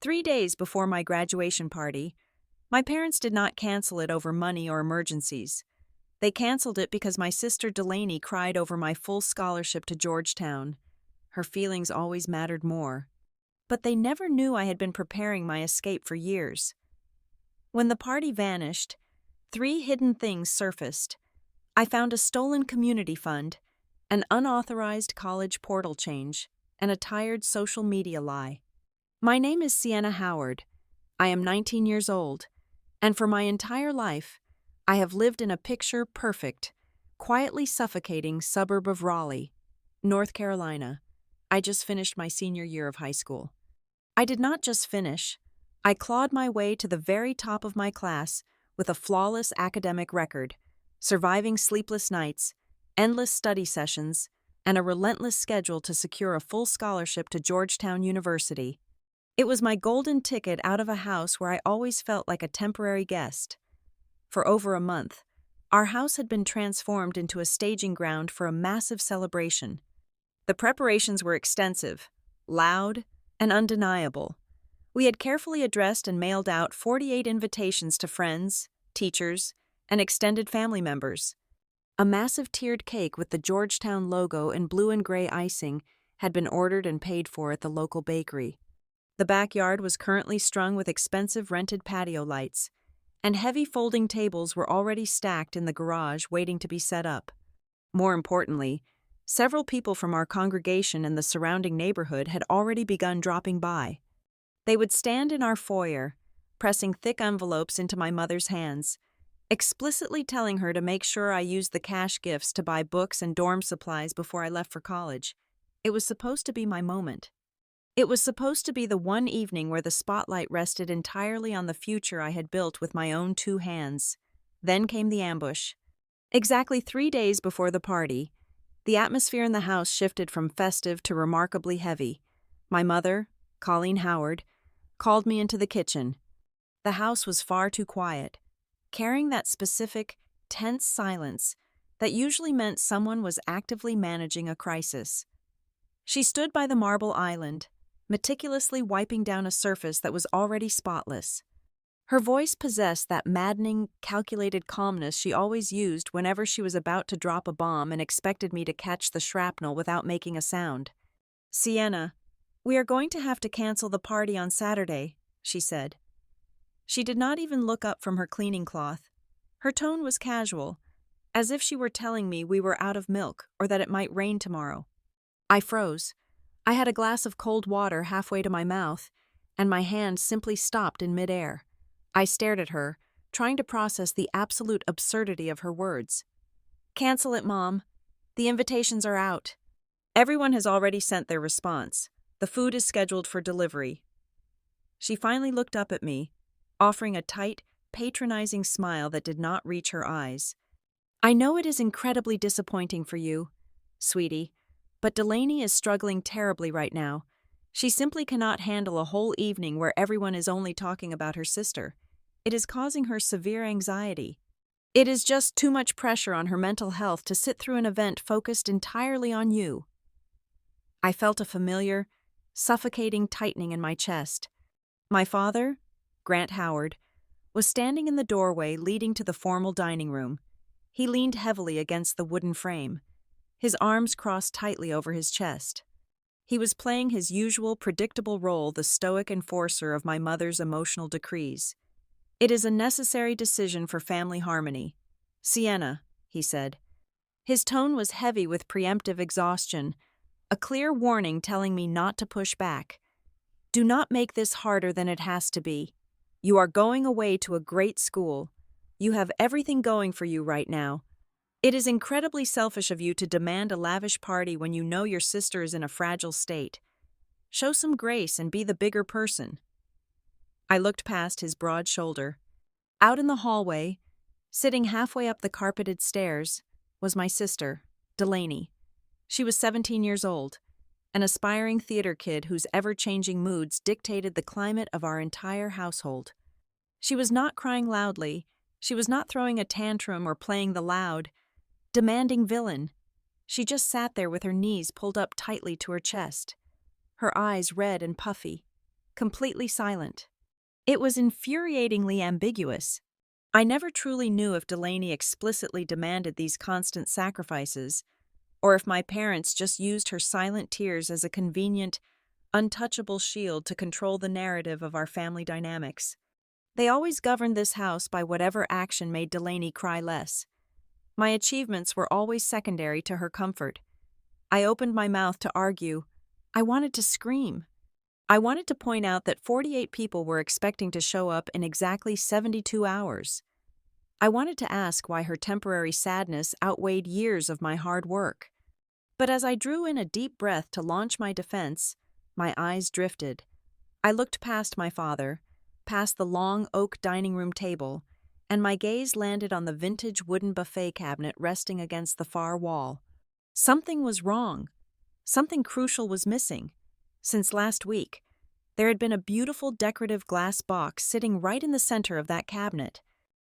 3 days before my graduation party, my parents did not cancel it over money or emergencies. They canceled it because my sister Delaney cried over my full scholarship to Georgetown. Her feelings always mattered more. But they never knew I had been preparing my escape for years. When the party vanished, 3 hidden things surfaced. I found a stolen community fund, an unauthorized college portal change, and a tired social media lie. My name is Sienna Howard. I am 19 years old, and for my entire life, I have lived in a picture-perfect, quietly suffocating suburb of Raleigh, North Carolina. I just finished my senior year of high school. I did not just finish. I clawed my way to the very top of my class with a flawless academic record, surviving sleepless nights, endless study sessions, and a relentless schedule to secure a full scholarship to Georgetown University. It was my golden ticket out of a house where I always felt like a temporary guest. For over a month, our house had been transformed into a staging ground for a massive celebration. The preparations were extensive, loud, and undeniable. We had carefully addressed and mailed out 48 invitations to friends, teachers, and extended family members. A massive tiered cake with the Georgetown logo and blue and gray icing had been ordered and paid for at the local bakery. The backyard was currently strung with expensive rented patio lights, and heavy folding tables were already stacked in the garage waiting to be set up. More importantly, several people from our congregation and the surrounding neighborhood had already begun dropping by. They would stand in our foyer, pressing thick envelopes into my mother's hands, explicitly telling her to make sure I used the cash gifts to buy books and dorm supplies before I left for college. It was supposed to be my moment. It was supposed to be the one evening where the spotlight rested entirely on the future I had built with my own 2 hands. Then came the ambush. Exactly 3 days before the party, the atmosphere in the house shifted from festive to remarkably heavy. My mother, Colleen Howard, called me into the kitchen. The house was far too quiet, carrying that specific, tense silence that usually meant someone was actively managing a crisis. She stood by the marble island, meticulously wiping down a surface that was already spotless. Her voice possessed that maddening, calculated calmness she always used whenever she was about to drop a bomb and expected me to catch the shrapnel without making a sound. "Sienna, we are going to have to cancel the party on Saturday," she said. She did not even look up from her cleaning cloth. Her tone was casual, as if she were telling me we were out of milk or that it might rain tomorrow. I froze. I had a glass of cold water halfway to my mouth, and my hand simply stopped in midair. I stared at her, trying to process the absolute absurdity of her words. "Cancel it, Mom. The invitations are out. Everyone has already sent their response. The food is scheduled for delivery." She finally looked up at me, offering a tight, patronizing smile that did not reach her eyes. "I know it is incredibly disappointing for you, sweetie, but Delaney is struggling terribly right now. She simply cannot handle a whole evening where everyone is only talking about her sister. It is causing her severe anxiety. It is just too much pressure on her mental health to sit through an event focused entirely on you." I felt a familiar, suffocating tightening in my chest. My father, Grant Howard, was standing in the doorway leading to the formal dining room. He leaned heavily against the wooden frame, his arms crossed tightly over his chest. He was playing his usual predictable role, the stoic enforcer of my mother's emotional decrees. "It is a necessary decision for family harmony. Sienna," he said. His tone was heavy with preemptive exhaustion, a clear warning telling me not to push back. "Do not make this harder than it has to be. You are going away to a great school. You have everything going for you right now. It is incredibly selfish of you to demand a lavish party when you know your sister is in a fragile state. Show some grace and be the bigger person." I looked past his broad shoulder. Out in the hallway, sitting halfway up the carpeted stairs, was my sister, Delaney. She was 17 years old, an aspiring theater kid whose ever-changing moods dictated the climate of our entire household. She was not crying loudly, she was not throwing a tantrum or playing the loud, demanding villain. She just sat there with her knees pulled up tightly to her chest, her eyes red and puffy, completely silent. It was infuriatingly ambiguous. I never truly knew if Delaney explicitly demanded these constant sacrifices, or if my parents just used her silent tears as a convenient, untouchable shield to control the narrative of our family dynamics. They always governed this house by whatever action made Delaney cry less. My achievements were always secondary to her comfort. I opened my mouth to argue. I wanted to scream. I wanted to point out that 48 people were expecting to show up in exactly 72 hours. I wanted to ask why her temporary sadness outweighed years of my hard work. But as I drew in a deep breath to launch my defense, my eyes drifted. I looked past my father, past the long oak dining room table, and my gaze landed on the vintage wooden buffet cabinet resting against the far wall. Something was wrong. Something crucial was missing. Since last week, there had been a beautiful decorative glass box sitting right in the center of that cabinet.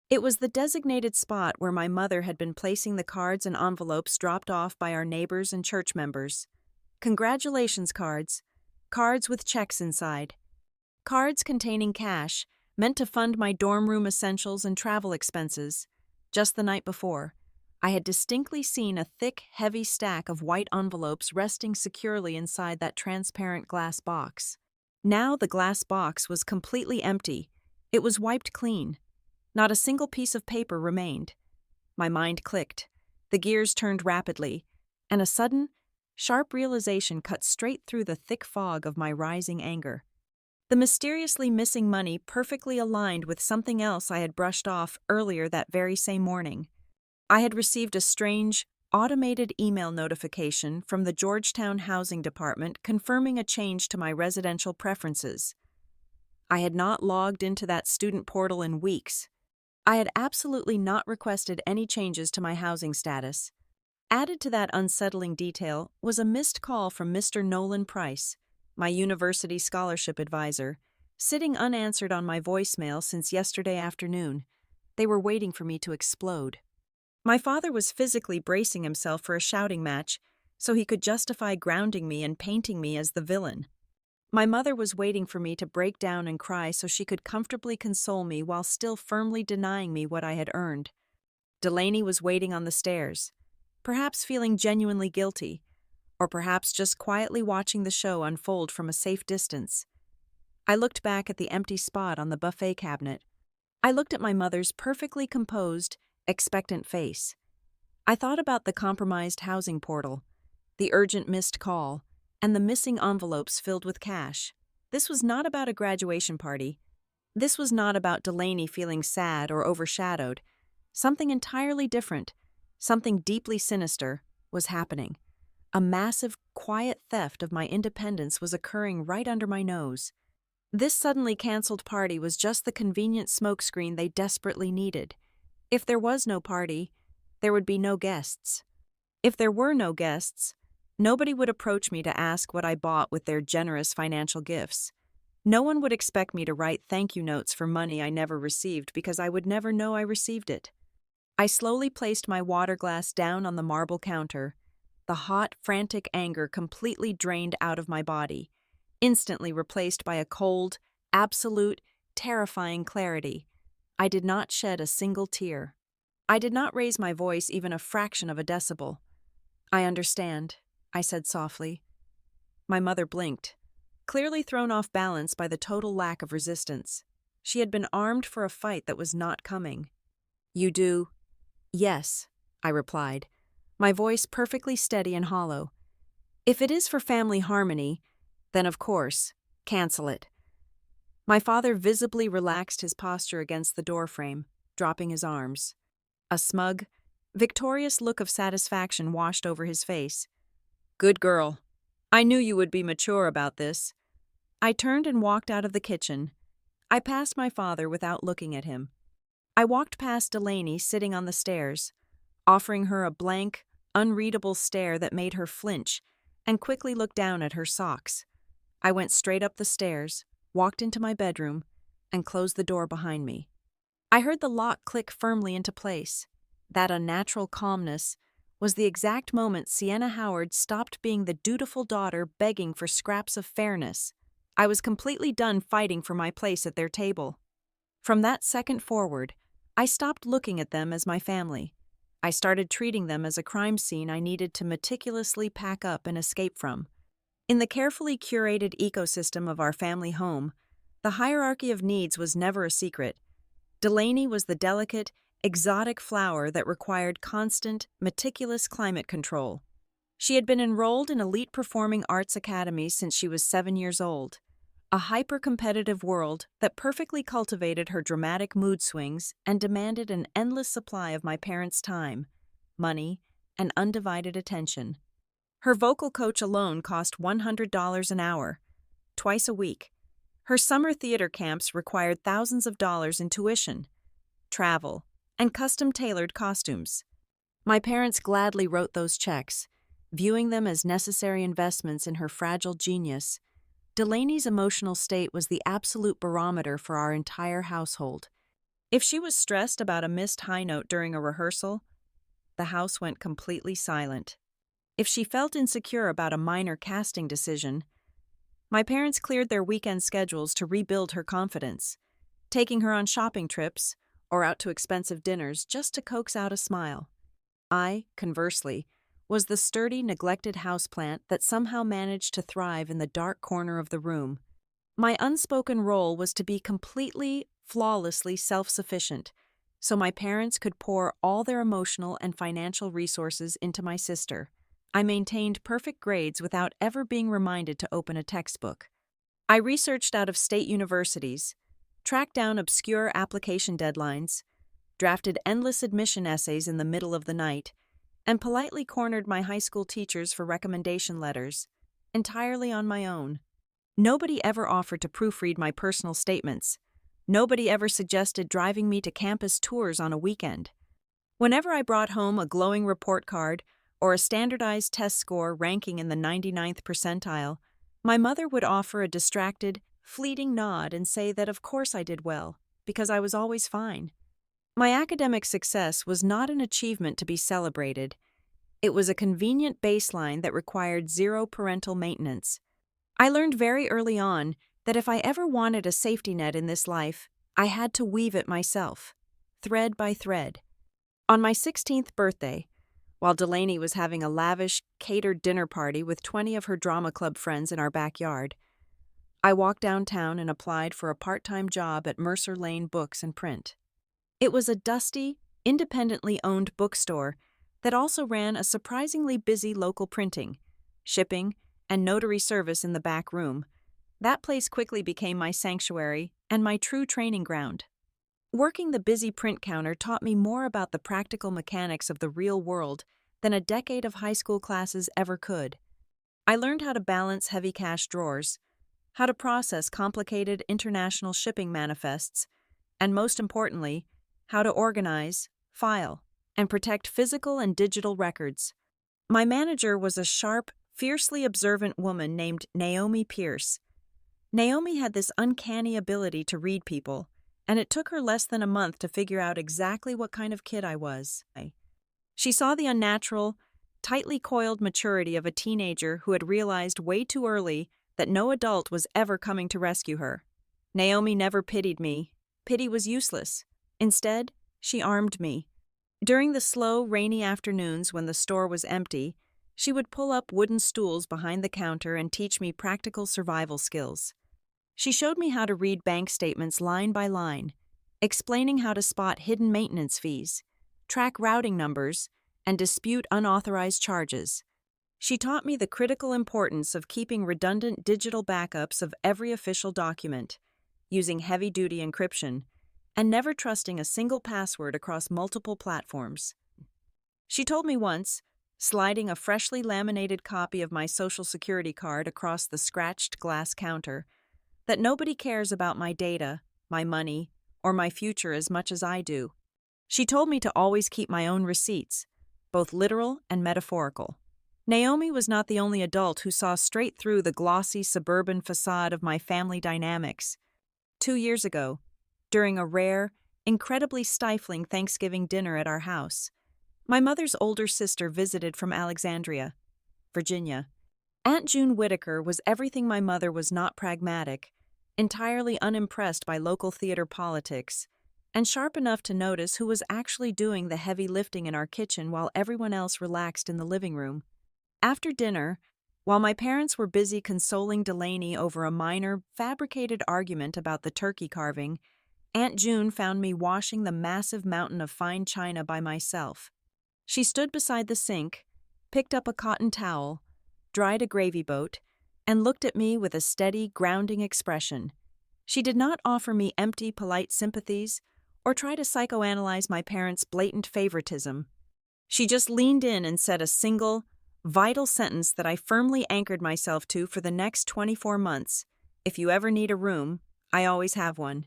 It was the designated spot where my mother had been placing the cards and envelopes dropped off by our neighbors and church members. Congratulations cards. Cards with checks inside. Cards containing cash, meant to fund my dorm room essentials and travel expenses. Just the night before, I had distinctly seen a thick, heavy stack of white envelopes resting securely inside that transparent glass box. Now the glass box was completely empty. It was wiped clean. Not a single piece of paper remained. My mind clicked. The gears turned rapidly, and a sudden, sharp realization cut straight through the thick fog of my rising anger. The mysteriously missing money perfectly aligned with something else I had brushed off earlier that very same morning. I had received a strange, automated email notification from the Georgetown Housing Department confirming a change to my residential preferences. I had not logged into that student portal in weeks. I had absolutely not requested any changes to my housing status. Added to that unsettling detail was a missed call from Mr. Nolan Price, my university scholarship advisor, sitting unanswered on my voicemail since yesterday afternoon. They were waiting for me to explode. My father was physically bracing himself for a shouting match so he could justify grounding me and painting me as the villain. My mother was waiting for me to break down and cry so she could comfortably console me while still firmly denying me what I had earned. Delaney was waiting on the stairs, perhaps feeling genuinely guilty, or perhaps just quietly watching the show unfold from a safe distance. I looked back at the empty spot on the buffet cabinet. I looked at my mother's perfectly composed, expectant face. I thought about the compromised housing portal, the urgent missed call, and the missing envelopes filled with cash. This was not about a graduation party. This was not about Delaney feeling sad or overshadowed. Something entirely different, something deeply sinister, was happening. A massive, quiet theft of my independence was occurring right under my nose. This suddenly canceled party was just the convenient smokescreen they desperately needed. If there was no party, there would be no guests. If there were no guests, nobody would approach me to ask what I bought with their generous financial gifts. No one would expect me to write thank you notes for money I never received because I would never know I received it. I slowly placed my water glass down on the marble counter. The hot, frantic anger completely drained out of my body, instantly replaced by a cold, absolute, terrifying clarity. I did not shed a single tear. I did not raise my voice even a fraction of a decibel. "I understand," I said softly. My mother blinked, clearly thrown off balance by the total lack of resistance. She had been armed for a fight that was not coming. "You do?" "Yes," I replied, my voice perfectly steady and hollow. "If it is for family harmony, then of course, cancel it." My father visibly relaxed his posture against the doorframe, dropping his arms. A smug, victorious look of satisfaction washed over his face. "Good girl. I knew you would be mature about this." I turned and walked out of the kitchen. I passed my father without looking at him. I walked past Delaney sitting on the stairs, offering her a blank, unreadable stare that made her flinch, and quickly looked down at her socks. I went straight up the stairs, walked into my bedroom, and closed the door behind me. I heard the lock click firmly into place. That unnatural calmness was the exact moment Sienna Howard stopped being the dutiful daughter begging for scraps of fairness. I was completely done fighting for my place at their table. From that second forward, I stopped looking at them as my family. I started treating them as a crime scene I needed to meticulously pack up and escape from. In the carefully curated ecosystem of our family home, the hierarchy of needs was never a secret. Delaney was the delicate, exotic flower that required constant, meticulous climate control. She had been enrolled in elite performing arts academies since she was 7 years old, a hyper-competitive world that perfectly cultivated her dramatic mood swings and demanded an endless supply of my parents' time, money, and undivided attention. Her vocal coach alone cost $100 an hour, twice a week. Her summer theater camps required thousands of dollars in tuition, travel, and custom-tailored costumes. My parents gladly wrote those checks, viewing them as necessary investments in her fragile genius. Delaney's emotional state was the absolute barometer for our entire household. If she was stressed about a missed high note during a rehearsal, the house went completely silent. If she felt insecure about a minor casting decision, my parents cleared their weekend schedules to rebuild her confidence, taking her on shopping trips or out to expensive dinners just to coax out a smile. I, conversely, was the sturdy, neglected houseplant that somehow managed to thrive in the dark corner of the room. My unspoken role was to be completely, flawlessly self-sufficient, so my parents could pour all their emotional and financial resources into my sister. I maintained perfect grades without ever being reminded to open a textbook. I researched out of state universities, tracked down obscure application deadlines, drafted endless admission essays in the middle of the night, and politely cornered my high school teachers for recommendation letters, entirely on my own. Nobody ever offered to proofread my personal statements. Nobody ever suggested driving me to campus tours on a weekend. Whenever I brought home a glowing report card or a standardized test score ranking in the 99th percentile, my mother would offer a distracted, fleeting nod and say that of course I did well, because I was always fine. My academic success was not an achievement to be celebrated. It was a convenient baseline that required zero parental maintenance. I learned very early on that if I ever wanted a safety net in this life, I had to weave it myself, thread by thread. On my 16th birthday, while Delaney was having a lavish, catered dinner party with 20 of her drama club friends in our backyard, I walked downtown and applied for a part-time job at Mercer Lane Books and Print. It was a dusty, independently owned bookstore that also ran a surprisingly busy local printing, shipping, and notary service in the back room. That place quickly became my sanctuary and my true training ground. Working the busy print counter taught me more about the practical mechanics of the real world than a decade of high school classes ever could. I learned how to balance heavy cash drawers, how to process complicated international shipping manifests, and most importantly, how to organize, file, and protect physical and digital records. My manager was a sharp, fiercely observant woman named Naomi Pierce. Naomi had this uncanny ability to read people, and it took her less than a month to figure out exactly what kind of kid I was. She saw the unnatural, tightly coiled maturity of a teenager who had realized way too early that no adult was ever coming to rescue her. Naomi never pitied me. Pity was useless. Instead, she armed me. During the slow, rainy afternoons when the store was empty, she would pull up wooden stools behind the counter and teach me practical survival skills. She showed me how to read bank statements line by line, explaining how to spot hidden maintenance fees, track routing numbers, and dispute unauthorized charges. She taught me the critical importance of keeping redundant digital backups of every official document, using heavy-duty encryption, and never trusting a single password across multiple platforms. She told me once, sliding a freshly laminated copy of my Social Security card across the scratched glass counter, that nobody cares about my data, my money, or my future as much as I do. She told me to always keep my own receipts, both literal and metaphorical. Naomi was not the only adult who saw straight through the glossy suburban facade of my family dynamics. 2 years ago, during a rare, incredibly stifling Thanksgiving dinner at our house, my mother's older sister visited from Alexandria, Virginia. Aunt June Whitaker was everything my mother was not: pragmatic, entirely unimpressed by local theater politics, and sharp enough to notice who was actually doing the heavy lifting in our kitchen while everyone else relaxed in the living room. After dinner, while my parents were busy consoling Delaney over a minor, fabricated argument about the turkey carving, Aunt June found me washing the massive mountain of fine china by myself. She stood beside the sink, picked up a cotton towel, dried a gravy boat, and looked at me with a steady, grounding expression. She did not offer me empty, polite sympathies or try to psychoanalyze my parents' blatant favoritism. She just leaned in and said a single, vital sentence that I firmly anchored myself to for the next 24 months. "If you ever need a room, I always have one."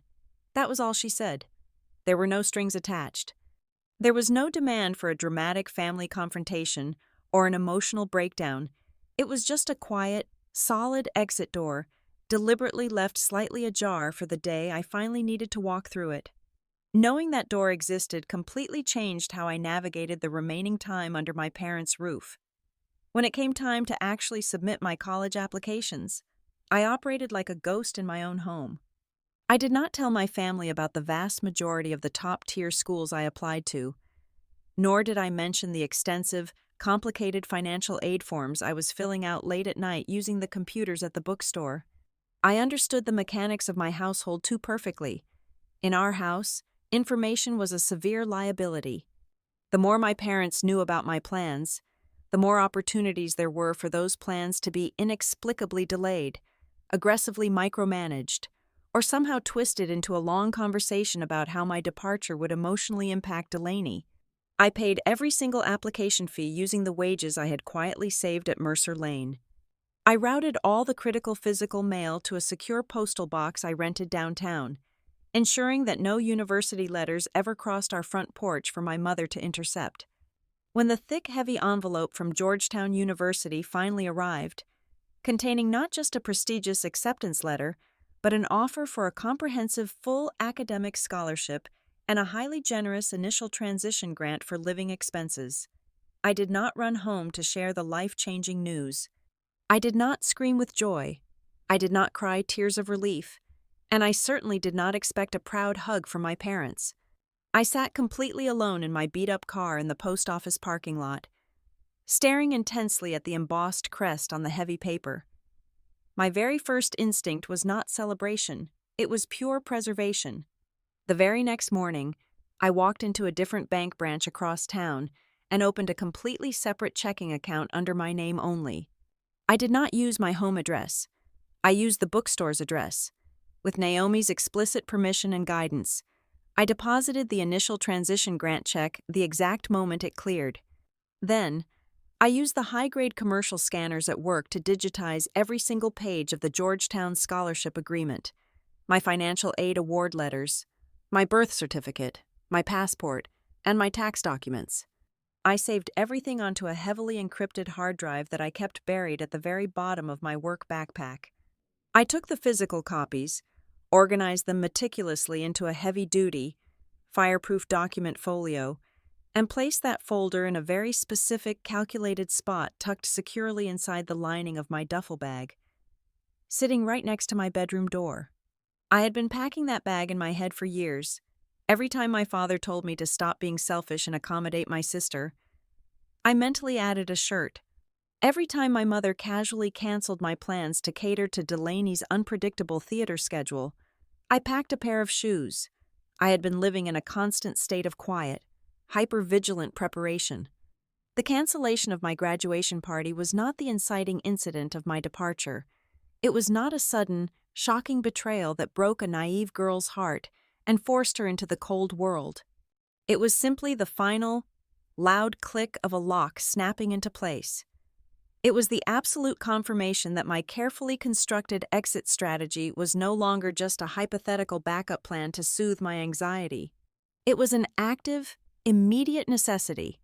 That was all she said. There were no strings attached. There was no demand for a dramatic family confrontation or an emotional breakdown. It was just a quiet, solid exit door, deliberately left slightly ajar for the day I finally needed to walk through it. Knowing that door existed completely changed how I navigated the remaining time under my parents' roof. When it came time to actually submit my college applications, I operated like a ghost in my own home. I did not tell my family about the vast majority of the top-tier schools I applied to, nor did I mention the extensive, complicated financial aid forms I was filling out late at night using the computers at the bookstore. I understood the mechanics of my household too perfectly. In our house, information was a severe liability. The more my parents knew about my plans, the more opportunities there were for those plans to be inexplicably delayed, aggressively micromanaged, or somehow twisted into a long conversation about how my departure would emotionally impact Delaney. I paid every single application fee using the wages I had quietly saved at Mercer Lane. I routed all the critical physical mail to a secure postal box I rented downtown, ensuring that no university letters ever crossed our front porch for my mother to intercept. When the thick, heavy envelope from Georgetown University finally arrived, containing not just a prestigious acceptance letter, but an offer for a comprehensive full academic scholarship and a highly generous initial transition grant for living expenses, I did not run home to share the life-changing news. I did not scream with joy. I did not cry tears of relief, and I certainly did not expect a proud hug from my parents. I sat completely alone in my beat-up car in the post office parking lot, staring intensely at the embossed crest on the heavy paper. My very first instinct was not celebration, it was pure preservation. The very next morning, I walked into a different bank branch across town and opened a completely separate checking account under my name only. I did not use my home address. I used the bookstore's address. With Naomi's explicit permission and guidance, I deposited the initial transition grant check the exact moment it cleared. Then, I used the high-grade commercial scanners at work to digitize every single page of the Georgetown Scholarship Agreement, my financial aid award letters, my birth certificate, my passport, and my tax documents. I saved everything onto a heavily encrypted hard drive that I kept buried at the very bottom of my work backpack. I took the physical copies, organized them meticulously into a heavy-duty, fireproof document folio, and placed that folder in a very specific, calculated spot tucked securely inside the lining of my duffel bag, sitting right next to my bedroom door. I had been packing that bag in my head for years. Every time my father told me to stop being selfish and accommodate my sister, I mentally added a shirt. Every time my mother casually canceled my plans to cater to Delaney's unpredictable theater schedule, I packed a pair of shoes. I had been living in a constant state of quiet, hyper-vigilant preparation. The cancellation of my graduation party was not the inciting incident of my departure. It was not a sudden, shocking betrayal that broke a naive girl's heart and forced her into the cold world. It was simply the final, loud click of a lock snapping into place. It was the absolute confirmation that my carefully constructed exit strategy was no longer just a hypothetical backup plan to soothe my anxiety. It was an active, immediate necessity.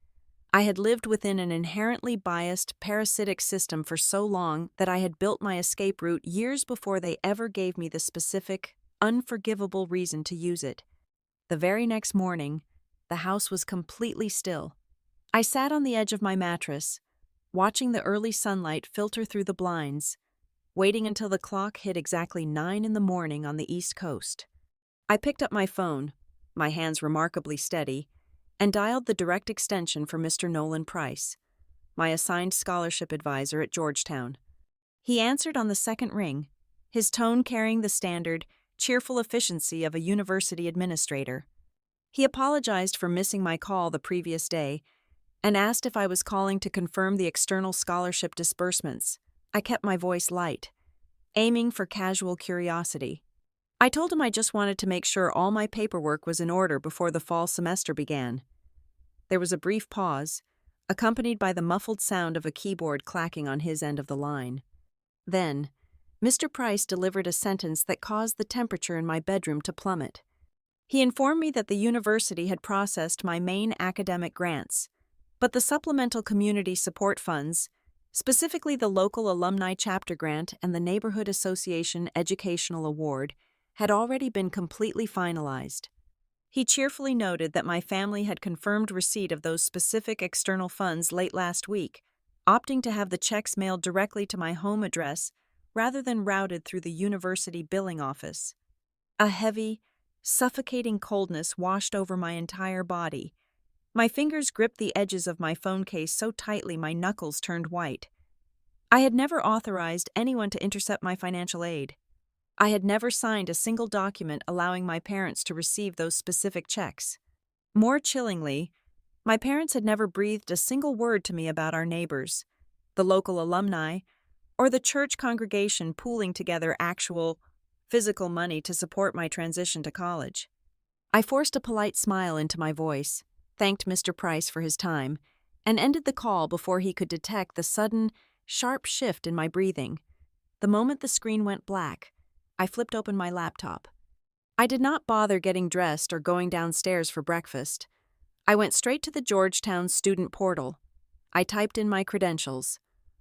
I had lived within an inherently biased, parasitic system for so long that I had built my escape route years before they ever gave me the specific, unforgivable reason to use it. The very next morning, the house was completely still. I sat on the edge of my mattress, watching the early sunlight filter through the blinds, waiting until the clock hit exactly 9 in the morning on the East Coast. I picked up my phone, my hands remarkably steady, and dialed the direct extension for Mr. Nolan Price, my assigned scholarship advisor at Georgetown. He answered on the second ring, his tone carrying the standard, cheerful efficiency of a university administrator. He apologized for missing my call the previous day and asked if I was calling to confirm the external scholarship disbursements. I kept my voice light, aiming for casual curiosity. I told him I just wanted to make sure all my paperwork was in order before the fall semester began. There was a brief pause, accompanied by the muffled sound of a keyboard clacking on his end of the line. Then, Mr. Price delivered a sentence that caused the temperature in my bedroom to plummet. He informed me that the university had processed my main academic grants, but the supplemental community support funds, specifically the local alumni chapter grant and the Neighborhood Association Educational Award, had already been completely finalized. He cheerfully noted that my family had confirmed receipt of those specific external funds late last week, opting to have the checks mailed directly to my home address rather than routed through the university billing office. A heavy, suffocating coldness washed over my entire body. My fingers gripped the edges of my phone case so tightly my knuckles turned white. I had never authorized anyone to intercept my financial aid. I had never signed a single document allowing my parents to receive those specific checks. More chillingly, my parents had never breathed a single word to me about our neighbors, the local alumni, or the church congregation pooling together actual, physical money to support my transition to college. I forced a polite smile into my voice, thanked Mr. Price for his time, and ended the call before he could detect the sudden, sharp shift in my breathing. The moment the screen went black, I flipped open my laptop. I did not bother getting dressed or going downstairs for breakfast. I went straight to the Georgetown student portal. I typed in my credentials,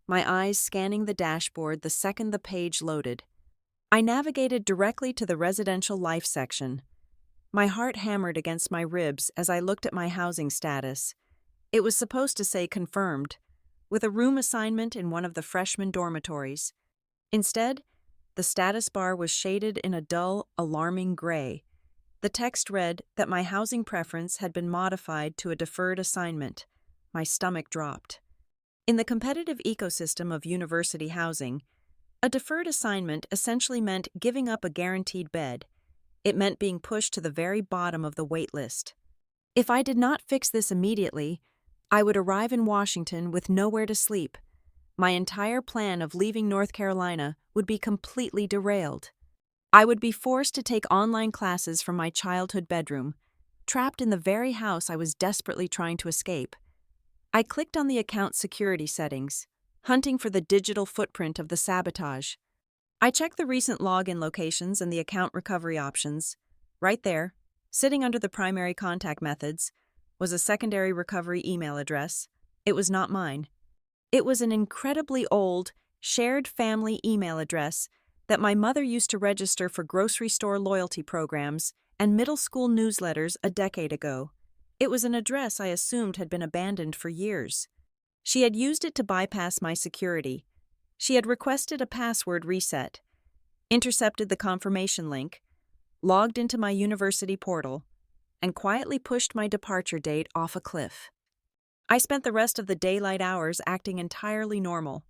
my eyes scanning the dashboard the second the page loaded. I navigated directly to the residential life section. My heart hammered against my ribs as I looked at my housing status. It was supposed to say confirmed, with a room assignment in one of the freshman dormitories. Instead, the status bar was shaded in a dull, alarming gray. The text read that my housing preference had been modified to a deferred assignment. My stomach dropped. In the competitive ecosystem of university housing, a deferred assignment essentially meant giving up a guaranteed bed. It meant being pushed to the very bottom of the wait list. If I did not fix this immediately, I would arrive in Washington with nowhere to sleep. My entire plan of leaving North Carolina would be completely derailed. I would be forced to take online classes from my childhood bedroom, trapped in the very house I was desperately trying to escape. I clicked on the account security settings, hunting for the digital footprint of the sabotage. I checked the recent login locations and the account recovery options. Right there, sitting under the primary contact methods, was a secondary recovery email address. It was not mine. It was an incredibly old, shared family email address that my mother used to register for grocery store loyalty programs and middle school newsletters a decade ago. It was an address I assumed had been abandoned for years. She had used it to bypass my security. She had requested a password reset, intercepted the confirmation link, logged into my university portal, and quietly pushed my departure date off a cliff. I spent the rest of the daylight hours acting entirely normal.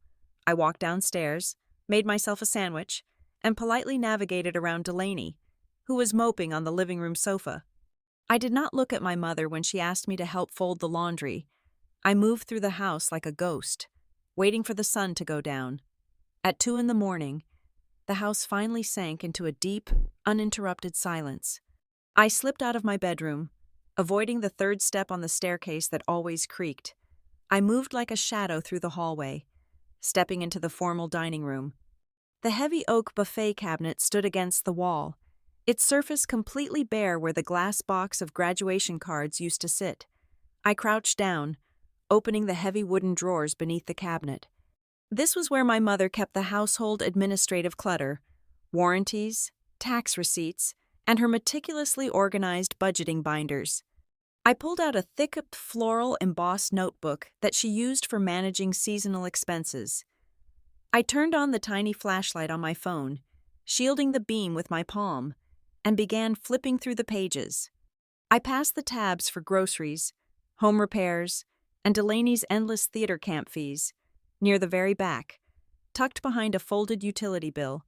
I walked downstairs, made myself a sandwich, and politely navigated around Delaney, who was moping on the living room sofa. I did not look at my mother when she asked me to help fold the laundry. I moved through the house like a ghost, waiting for the sun to go down. At 2 in the morning, the house finally sank into a deep, uninterrupted silence. I slipped out of my bedroom, avoiding the third step on the staircase that always creaked. I moved like a shadow through the hallway, stepping into the formal dining room. The heavy oak buffet cabinet stood against the wall, its surface completely bare where the glass box of graduation cards used to sit. I crouched down, opening the heavy wooden drawers beneath the cabinet. This was where my mother kept the household administrative clutter, warranties, tax receipts, and her meticulously organized budgeting binders. I pulled out a thick floral embossed notebook that she used for managing seasonal expenses. I turned on the tiny flashlight on my phone, shielding the beam with my palm, and began flipping through the pages. I passed the tabs for groceries, home repairs, and Delaney's endless theater camp fees. Near the very back, tucked behind a folded utility bill,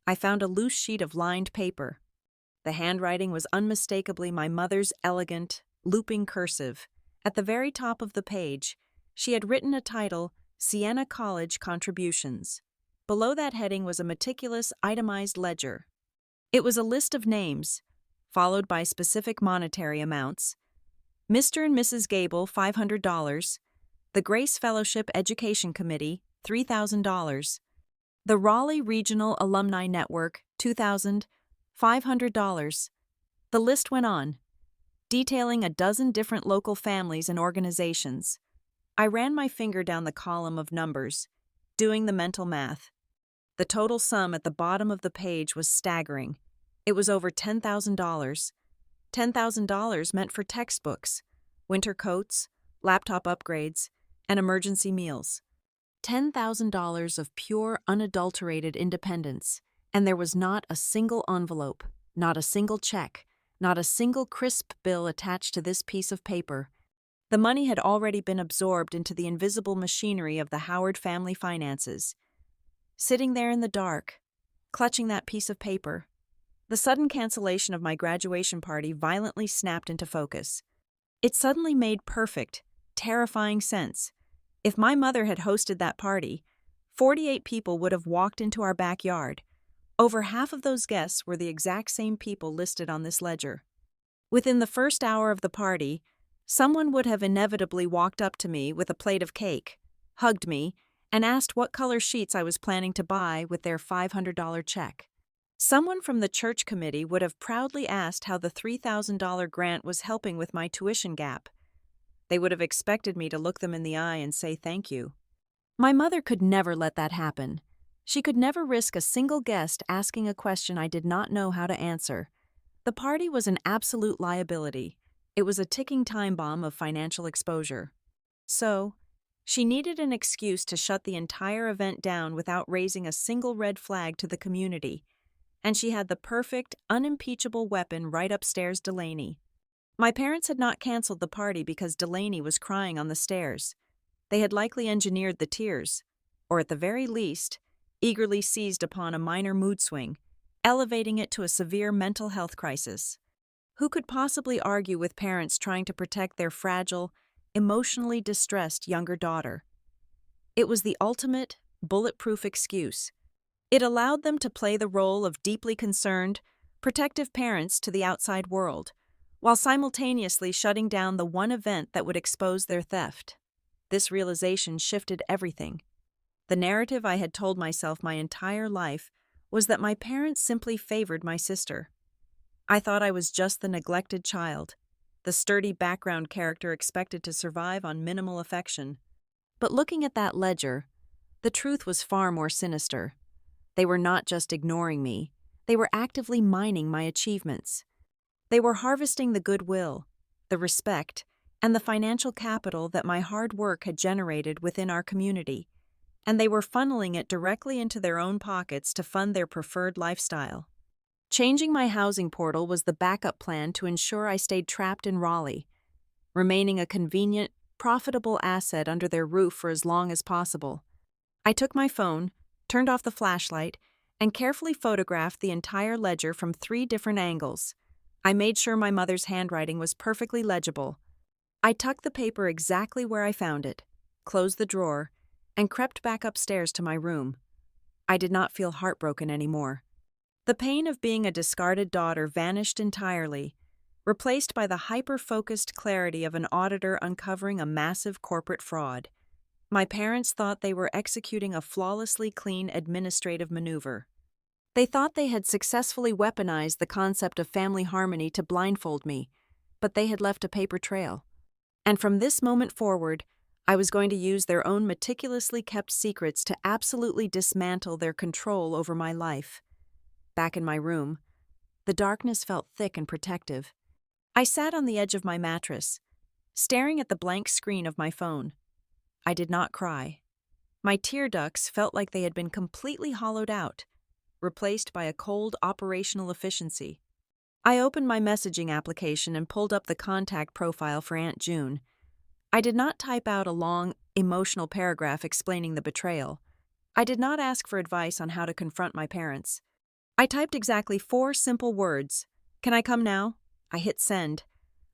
I found a loose sheet of lined paper. The handwriting was unmistakably my mother's elegant, looping cursive. At the very top of the page, she had written a title, Siena College Contributions. Below that heading was a meticulous, itemized ledger. It was a list of names, followed by specific monetary amounts. Mr. and Mrs. Gable, $500. The Grace Fellowship Education Committee, $3,000. The Raleigh Regional Alumni Network, $2,500. The list went on, detailing a dozen different local families and organizations. I ran my finger down the column of numbers, doing the mental math. The total sum at the bottom of the page was staggering. It was over $10,000. $10,000 meant for textbooks, winter coats, laptop upgrades, and emergency meals. $10,000 of pure, unadulterated independence, and there was not a single envelope, not a single check, not a single crisp bill attached to this piece of paper. The money had already been absorbed into the invisible machinery of the Howard family finances. Sitting there in the dark, clutching that piece of paper, the sudden cancellation of my graduation party violently snapped into focus. It suddenly made perfect, terrifying sense. If my mother had hosted that party, 48 people would have walked into our backyard. Over half of those guests were the exact same people listed on this ledger. Within the first hour of the party, someone would have inevitably walked up to me with a plate of cake, hugged me, and asked what color sheets I was planning to buy with their $500 check. Someone from the church committee would have proudly asked how the $3,000 grant was helping with my tuition gap. They would have expected me to look them in the eye and say thank you. My mother could never let that happen. She could never risk a single guest asking a question I did not know how to answer. The party was an absolute liability. It was a ticking time bomb of financial exposure. So, she needed an excuse to shut the entire event down without raising a single red flag to the community. And she had the perfect, unimpeachable weapon right upstairs Delaney. My parents had not canceled the party because Delaney was crying on the stairs. They had likely engineered the tears, or at the very least, eagerly seized upon a minor mood swing, elevating it to a severe mental health crisis. Who could possibly argue with parents trying to protect their fragile, emotionally distressed younger daughter? It was the ultimate, bulletproof excuse. It allowed them to play the role of deeply concerned, protective parents to the outside world, while simultaneously shutting down the one event that would expose their theft. This realization shifted everything. The narrative I had told myself my entire life was that my parents simply favored my sister. I thought I was just the neglected child, the sturdy background character expected to survive on minimal affection. But looking at that ledger, the truth was far more sinister. They were not just ignoring me, they were actively mining my achievements. They were harvesting the goodwill, the respect, and the financial capital that my hard work had generated within our community, and they were funneling it directly into their own pockets to fund their preferred lifestyle. Changing my housing portal was the backup plan to ensure I stayed trapped in Raleigh, remaining a convenient, profitable asset under their roof for as long as possible. I took my phone, turned off the flashlight, and carefully photographed the entire ledger from 3 different angles. I made sure my mother's handwriting was perfectly legible. I tucked the paper exactly where I found it, closed the drawer, and crept back upstairs to my room. I did not feel heartbroken anymore. The pain of being a discarded daughter vanished entirely, replaced by the hyper-focused clarity of an auditor uncovering a massive corporate fraud. My parents thought they were executing a flawlessly clean administrative maneuver. They thought they had successfully weaponized the concept of family harmony to blindfold me, but they had left a paper trail. And from this moment forward, I was going to use their own meticulously kept secrets to absolutely dismantle their control over my life. Back in my room, the darkness felt thick and protective. I sat on the edge of my mattress, staring at the blank screen of my phone. I did not cry. My tear ducts felt like they had been completely hollowed out, replaced by a cold operational efficiency. I opened my messaging application and pulled up the contact profile for Aunt June. I did not type out a long, emotional paragraph explaining the betrayal. I did not ask for advice on how to confront my parents. I typed exactly 4 simple words. Can I come now? I hit send.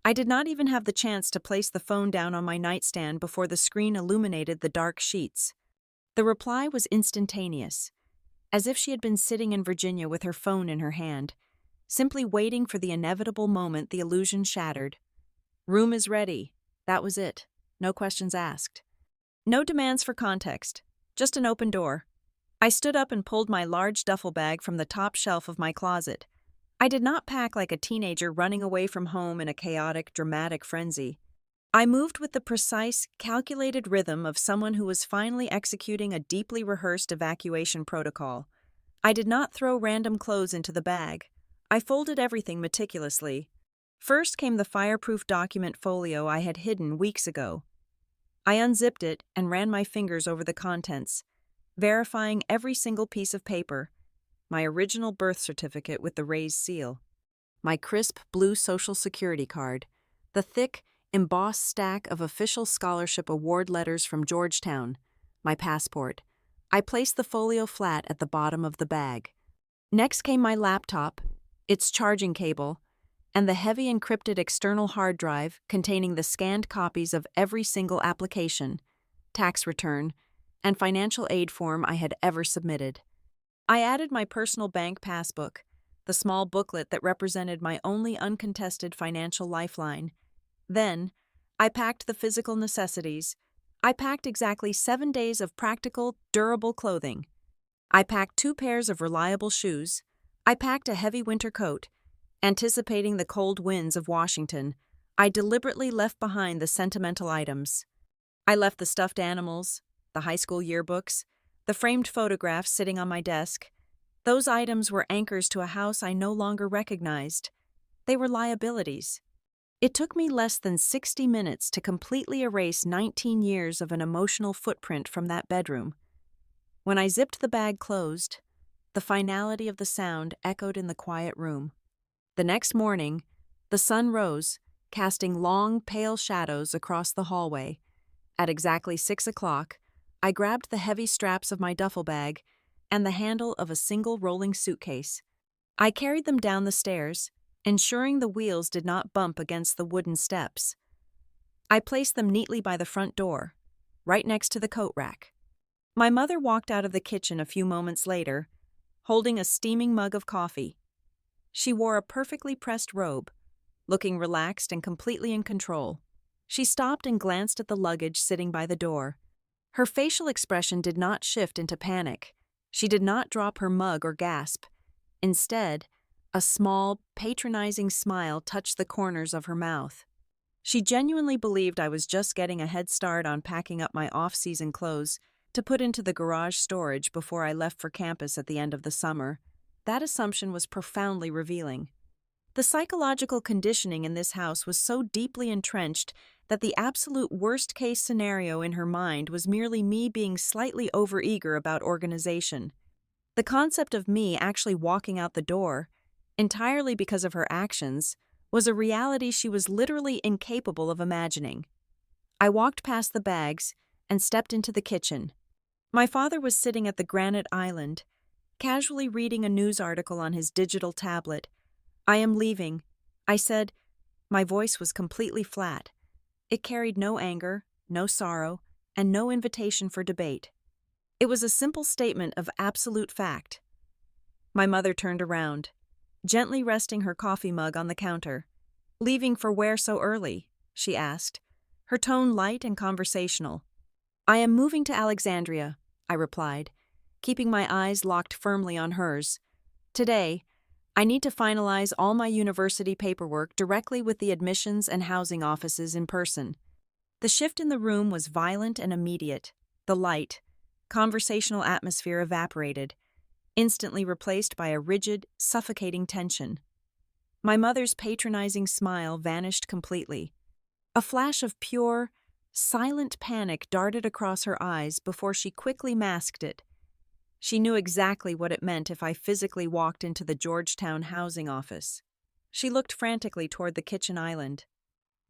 I did not even have the chance to place the phone down on my nightstand before the screen illuminated the dark sheets. The reply was instantaneous, as if she had been sitting in Virginia with her phone in her hand, simply waiting for the inevitable moment the illusion shattered. Room is ready. That was it. No questions asked. No demands for context. Just an open door. I stood up and pulled my large duffel bag from the top shelf of my closet. I did not pack like a teenager running away from home in a chaotic, dramatic frenzy. I moved with the precise, calculated rhythm of someone who was finally executing a deeply rehearsed evacuation protocol. I did not throw random clothes into the bag. I folded everything meticulously. First came the fireproof document folio I had hidden weeks ago. I unzipped it and ran my fingers over the contents, verifying every single piece of paper: my original birth certificate with the raised seal, my crisp blue Social Security card, the thick, embossed stack of official scholarship award letters from Georgetown, my passport. I placed the folio flat at the bottom of the bag. Next came my laptop, its charging cable, and the heavy encrypted external hard drive containing the scanned copies of every single application, tax return, and financial aid form I had ever submitted. I added my personal bank passbook, the small booklet that represented my only uncontested financial lifeline. Then, I packed the physical necessities. I packed exactly 7 days of practical, durable clothing. I packed 2 pairs of reliable shoes. I packed a heavy winter coat. Anticipating the cold winds of Washington, I deliberately left behind the sentimental items. I left the stuffed animals, the high school yearbooks, the framed photographs sitting on my desk. Those items were anchors to a house I no longer recognized. They were liabilities. It took me less than 60 minutes to completely erase 19 years of an emotional footprint from that bedroom. When I zipped the bag closed, the finality of the sound echoed in the quiet room. The next morning, the sun rose, casting long, pale shadows across the hallway. At exactly 6 o'clock, I grabbed the heavy straps of my duffel bag and the handle of a single rolling suitcase. I carried them down the stairs, ensuring the wheels did not bump against the wooden steps. I placed them neatly by the front door, right next to the coat rack. My mother walked out of the kitchen a few moments later, holding a steaming mug of coffee. She wore a perfectly pressed robe, looking relaxed and completely in control. She stopped and glanced at the luggage sitting by the door. Her facial expression did not shift into panic. She did not drop her mug or gasp. Instead, a small, patronizing smile touched the corners of her mouth. She genuinely believed I was just getting a head start on packing up my off-season clothes to put into the garage storage before I left for campus at the end of the summer. That assumption was profoundly revealing. The psychological conditioning in this house was so deeply entrenched that the absolute worst-case scenario in her mind was merely me being slightly overeager about organization. The concept of me actually walking out the door, entirely because of her actions, was a reality she was literally incapable of imagining. I walked past the bags and stepped into the kitchen. My father was sitting at the granite island, casually reading a news article on his digital tablet. "I am leaving," I said. My voice was completely flat. It carried no anger, no sorrow, and no invitation for debate. It was a simple statement of absolute fact. My mother turned around, gently resting her coffee mug on the counter. "Leaving for where so early?" she asked, her tone light and conversational. "I am moving to Alexandria," I replied, keeping my eyes locked firmly on hers. "Today, I need to finalize all my university paperwork directly with the admissions and housing offices in person." The shift in the room was violent and immediate. The light, conversational atmosphere evaporated, instantly replaced by a rigid, suffocating tension. My mother's patronizing smile vanished completely. A flash of pure, silent panic darted across her eyes before she quickly masked it. She knew exactly what it meant if I physically walked into the Georgetown housing office. She looked frantically toward the kitchen island.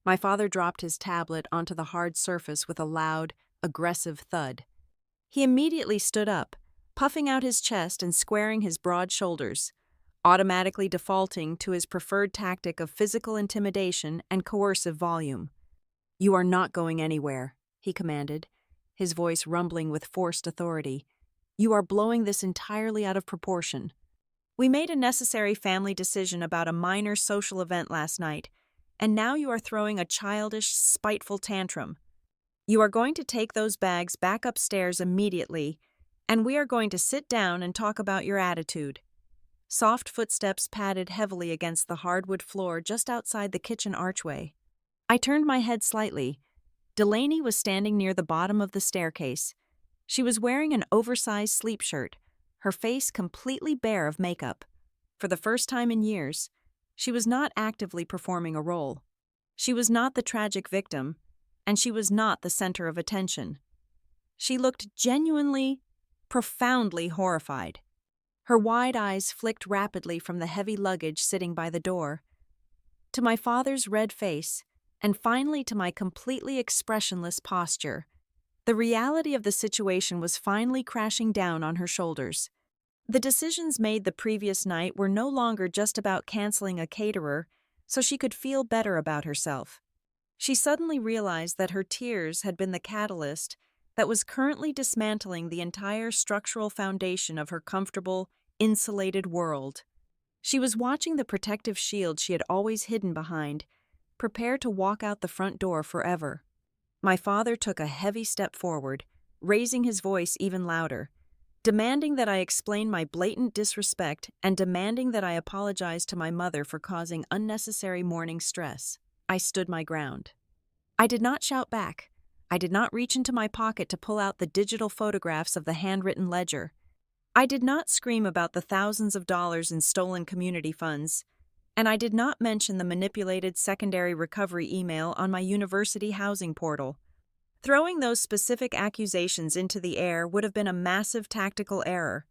My father dropped his tablet onto the hard surface with a loud, aggressive thud. He immediately stood up, puffing out his chest and squaring his broad shoulders, automatically defaulting to his preferred tactic of physical intimidation and coercive volume. "You are not going anywhere," he commanded, his voice rumbling with forced authority. "You are blowing this entirely out of proportion. We made a necessary family decision about a minor social event last night, and now you are throwing a childish, spiteful tantrum. You are going to take those bags back upstairs immediately, and we are going to sit down and talk about your attitude." Soft footsteps padded heavily against the hardwood floor just outside the kitchen archway. I turned my head slightly. Delaney was standing near the bottom of the staircase. She was wearing an oversized sleep shirt, her face completely bare of makeup. For the first time in years, she was not actively performing a role. She was not the tragic victim, and she was not the center of attention. She looked genuinely, profoundly horrified. Her wide eyes flicked rapidly from the heavy luggage sitting by the door to my father's red face, and finally to my completely expressionless posture. The reality of the situation was finally crashing down on her shoulders. The decisions made the previous night were no longer just about canceling a caterer so she could feel better about herself. She suddenly realized that her tears had been the catalyst that was currently dismantling the entire structural foundation of her comfortable, insulated world. She was watching the protective shield she had always hidden behind, prepare to walk out the front door forever. My father took a heavy step forward, raising his voice even louder, demanding that I explain my blatant disrespect and demanding that I apologize to my mother for causing unnecessary morning stress. I stood my ground. I did not shout back. I did not reach into my pocket to pull out the digital photographs of the handwritten ledger. I did not scream about the thousands of dollars in stolen community funds, and I did not mention the manipulated secondary recovery email on my university housing portal. Throwing those specific accusations into the air would have been a massive tactical error.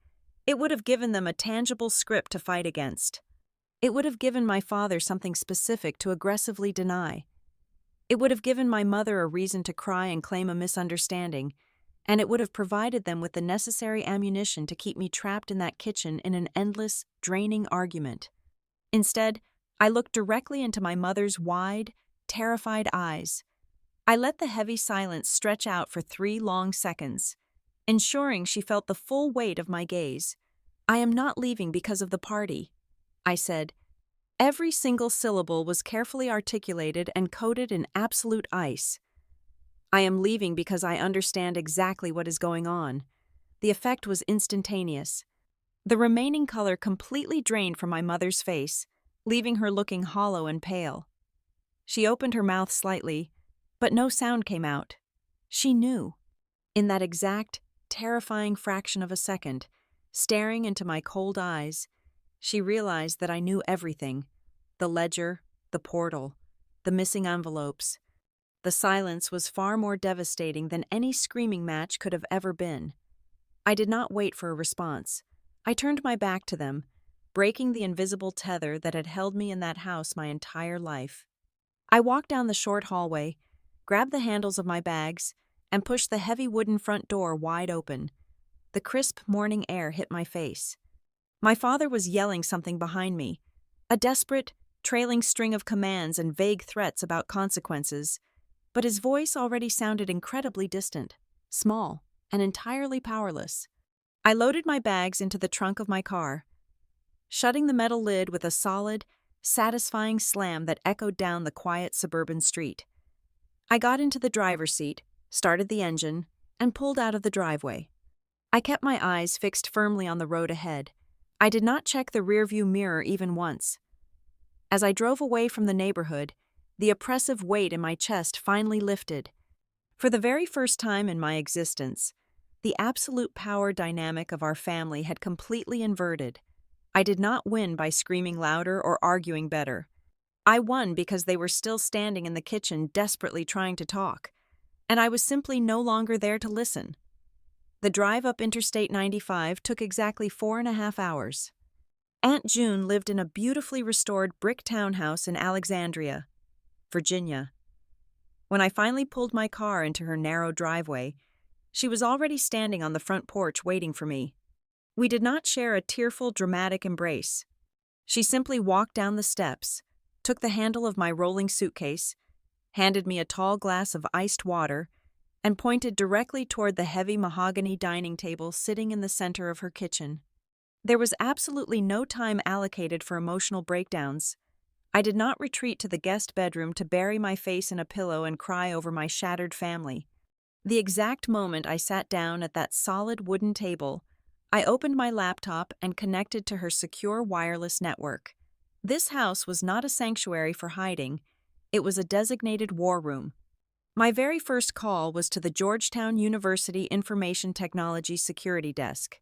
It would have given them a tangible script to fight against. It would have given my father something specific to aggressively deny. It would have given my mother a reason to cry and claim a misunderstanding, and it would have provided them with the necessary ammunition to keep me trapped in that kitchen in an endless, draining argument. Instead, I looked directly into my mother's wide, terrified eyes. I let the heavy silence stretch out for 3 long seconds, ensuring she felt the full weight of my gaze. "I am not leaving because of the party," I said. Every single syllable was carefully articulated and coated in absolute ice. "I am leaving because I understand exactly what is going on." The effect was instantaneous. The remaining color completely drained from my mother's face, leaving her looking hollow and pale. She opened her mouth slightly, but no sound came out. She knew. In that exact, terrifying fraction of a second, staring into my cold eyes, she realized that I knew everything: the ledger, the portal, the missing envelopes. The silence was far more devastating than any screaming match could have ever been. I did not wait for a response. I turned my back to them, breaking the invisible tether that had held me in that house my entire life. I walked down the short hallway, grabbed the handles of my bags, and pushed the heavy wooden front door wide open. The crisp morning air hit my face. My father was yelling something behind me, a desperate, trailing string of commands and vague threats about consequences, but his voice already sounded incredibly distant, small, and entirely powerless. I loaded my bags into the trunk of my car, shutting the metal lid with a solid, satisfying slam that echoed down the quiet suburban street. I got into the driver's seat, started the engine, and pulled out of the driveway. I kept my eyes fixed firmly on the road ahead. I did not check the rearview mirror even once. As I drove away from the neighborhood, the oppressive weight in my chest finally lifted. For the very first time in my existence, the absolute power dynamic of our family had completely inverted. I did not win by screaming louder or arguing better. I won because they were still standing in the kitchen desperately trying to talk, and I was simply no longer there to listen. The drive up Interstate 95 took exactly 4.5 hours. Aunt June lived in a beautifully restored brick townhouse in Alexandria, Virginia. When I finally pulled my car into her narrow driveway, she was already standing on the front porch waiting for me. We did not share a tearful, dramatic embrace. She simply walked down the steps, took the handle of my rolling suitcase, handed me a tall glass of iced water, and pointed directly toward the heavy mahogany dining table sitting in the center of her kitchen. There was absolutely no time allocated for emotional breakdowns. I did not retreat to the guest bedroom to bury my face in a pillow and cry over my shattered family. The exact moment I sat down at that solid wooden table, I opened my laptop and connected to her secure wireless network. This house was not a sanctuary for hiding, it was a designated war room. My very first call was to the Georgetown University Information Technology Security Desk.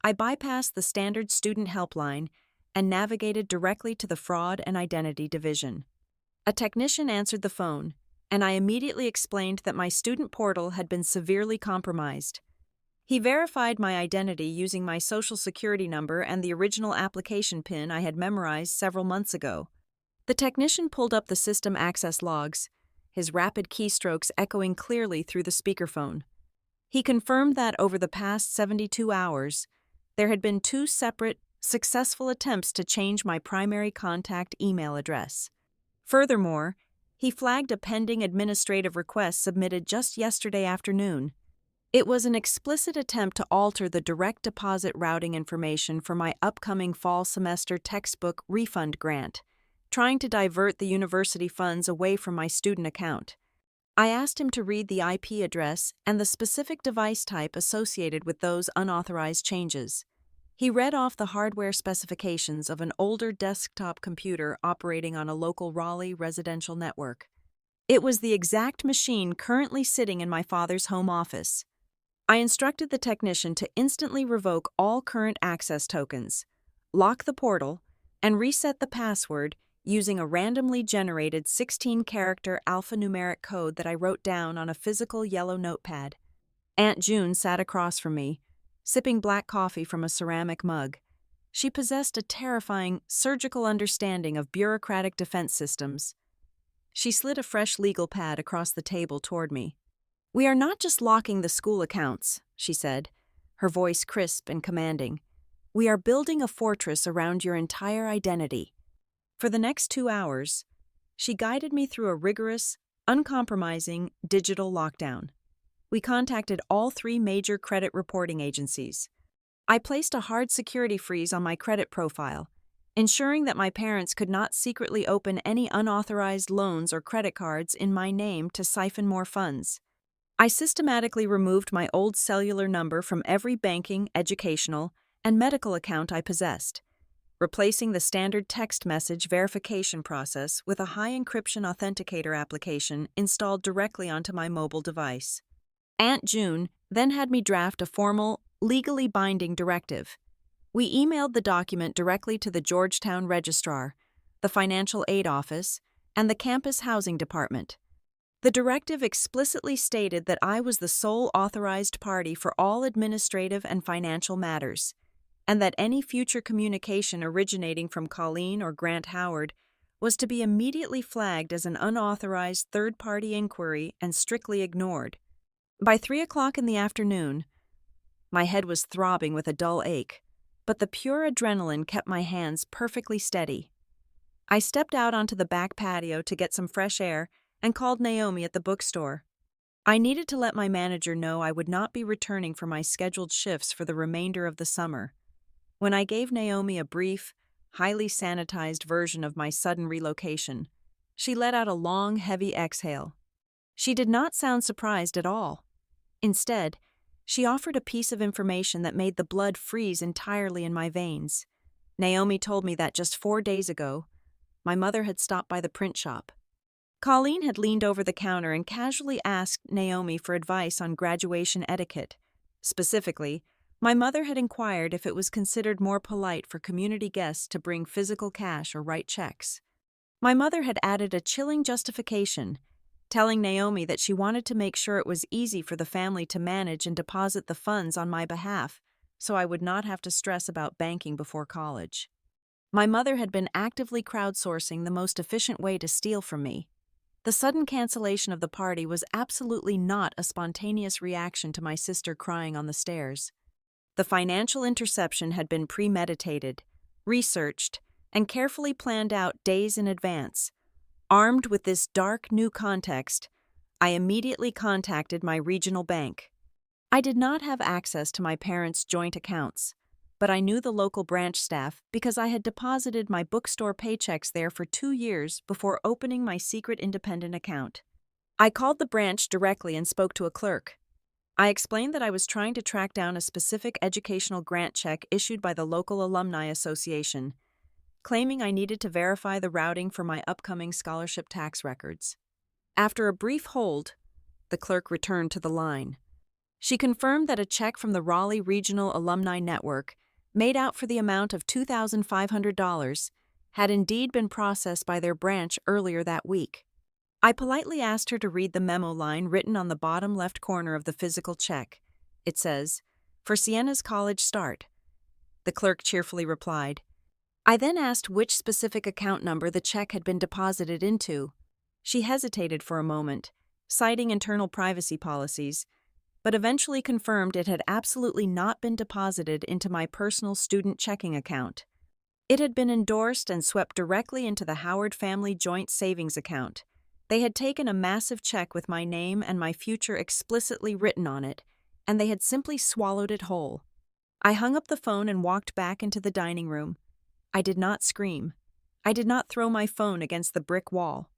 I bypassed the standard student helpline and navigated directly to the Fraud and Identity Division. A technician answered the phone, and I immediately explained that my student portal had been severely compromised. He verified my identity using my social security number and the original application PIN I had memorized several months ago. The technician pulled up the system access logs, his rapid keystrokes echoing clearly through the speakerphone. He confirmed that over the past 72 hours, there had been 2 separate, successful attempts to change my primary contact email address. Furthermore, he flagged a pending administrative request submitted just yesterday afternoon. It was an explicit attempt to alter the direct deposit routing information for my upcoming fall semester textbook refund grant, trying to divert the university funds away from my student account. I asked him to read the IP address and the specific device type associated with those unauthorized changes. He read off the hardware specifications of an older desktop computer operating on a local Raleigh residential network. It was the exact machine currently sitting in my father's home office. I instructed the technician to instantly revoke all current access tokens, lock the portal, and reset the password using a randomly generated 16-character alphanumeric code that I wrote down on a physical yellow notepad. Aunt June sat across from me, sipping black coffee from a ceramic mug. She possessed a terrifying, surgical understanding of bureaucratic defense systems. She slid a fresh legal pad across the table toward me. "We are not just locking the school accounts," she said, her voice crisp and commanding. "We are building a fortress around your entire identity." For the next 2 hours, she guided me through a rigorous, uncompromising digital lockdown. We contacted all 3 major credit reporting agencies. I placed a hard security freeze on my credit profile, ensuring that my parents could not secretly open any unauthorized loans or credit cards in my name to siphon more funds. I systematically removed my old cellular number from every banking, educational, and medical account I possessed, replacing the standard text message verification process with a high encryption authenticator application installed directly onto my mobile device. Aunt June then had me draft a formal, legally binding directive. We emailed the document directly to the Georgetown Registrar, the Financial Aid Office, and the Campus Housing Department. The directive explicitly stated that I was the sole authorized party for all administrative and financial matters, and that any future communication originating from Colleen or Grant Howard was to be immediately flagged as an unauthorized third-party inquiry and strictly ignored. By 3 o'clock in the afternoon, my head was throbbing with a dull ache, but the pure adrenaline kept my hands perfectly steady. I stepped out onto the back patio to get some fresh air and called Naomi at the bookstore. I needed to let my manager know I would not be returning for my scheduled shifts for the remainder of the summer. When I gave Naomi a brief, highly sanitized version of my sudden relocation, she let out a long, heavy exhale. She did not sound surprised at all. Instead, she offered a piece of information that made the blood freeze entirely in my veins. Naomi told me that just 4 days ago, my mother had stopped by the print shop. Colleen had leaned over the counter and casually asked Naomi for advice on graduation etiquette, specifically, My mother had inquired if it was considered more polite for community guests to bring physical cash or write checks. My mother had added a chilling justification, telling Naomi that she wanted to make sure it was easy for the family to manage and deposit the funds on my behalf, so I would not have to stress about banking before college. My mother had been actively crowdsourcing the most efficient way to steal from me. The sudden cancellation of the party was absolutely not a spontaneous reaction to my sister crying on the stairs. The financial interception had been premeditated, researched, and carefully planned out days in advance. Armed with this dark new context, I immediately contacted my regional bank. I did not have access to my parents' joint accounts, but I knew the local branch staff because I had deposited my bookstore paychecks there for 2 years before opening my secret independent account. I called the branch directly and spoke to a clerk. I explained that I was trying to track down a specific educational grant check issued by the local alumni association, claiming I needed to verify the routing for my upcoming scholarship tax records. After a brief hold, the clerk returned to the line. She confirmed that a check from the Raleigh Regional Alumni Network, made out for the amount of $2,500, had indeed been processed by their branch earlier that week. I politely asked her to read the memo line written on the bottom left corner of the physical check. It says, "For Sienna's college start." The clerk cheerfully replied. I then asked which specific account number the check had been deposited into. She hesitated for a moment, citing internal privacy policies, but eventually confirmed it had absolutely not been deposited into my personal student checking account. It had been endorsed and swept directly into the Howard family joint savings account. They had taken a massive check with my name and my future explicitly written on it, and they had simply swallowed it whole. I hung up the phone and walked back into the dining room. I did not scream. I did not throw my phone against the brick wall.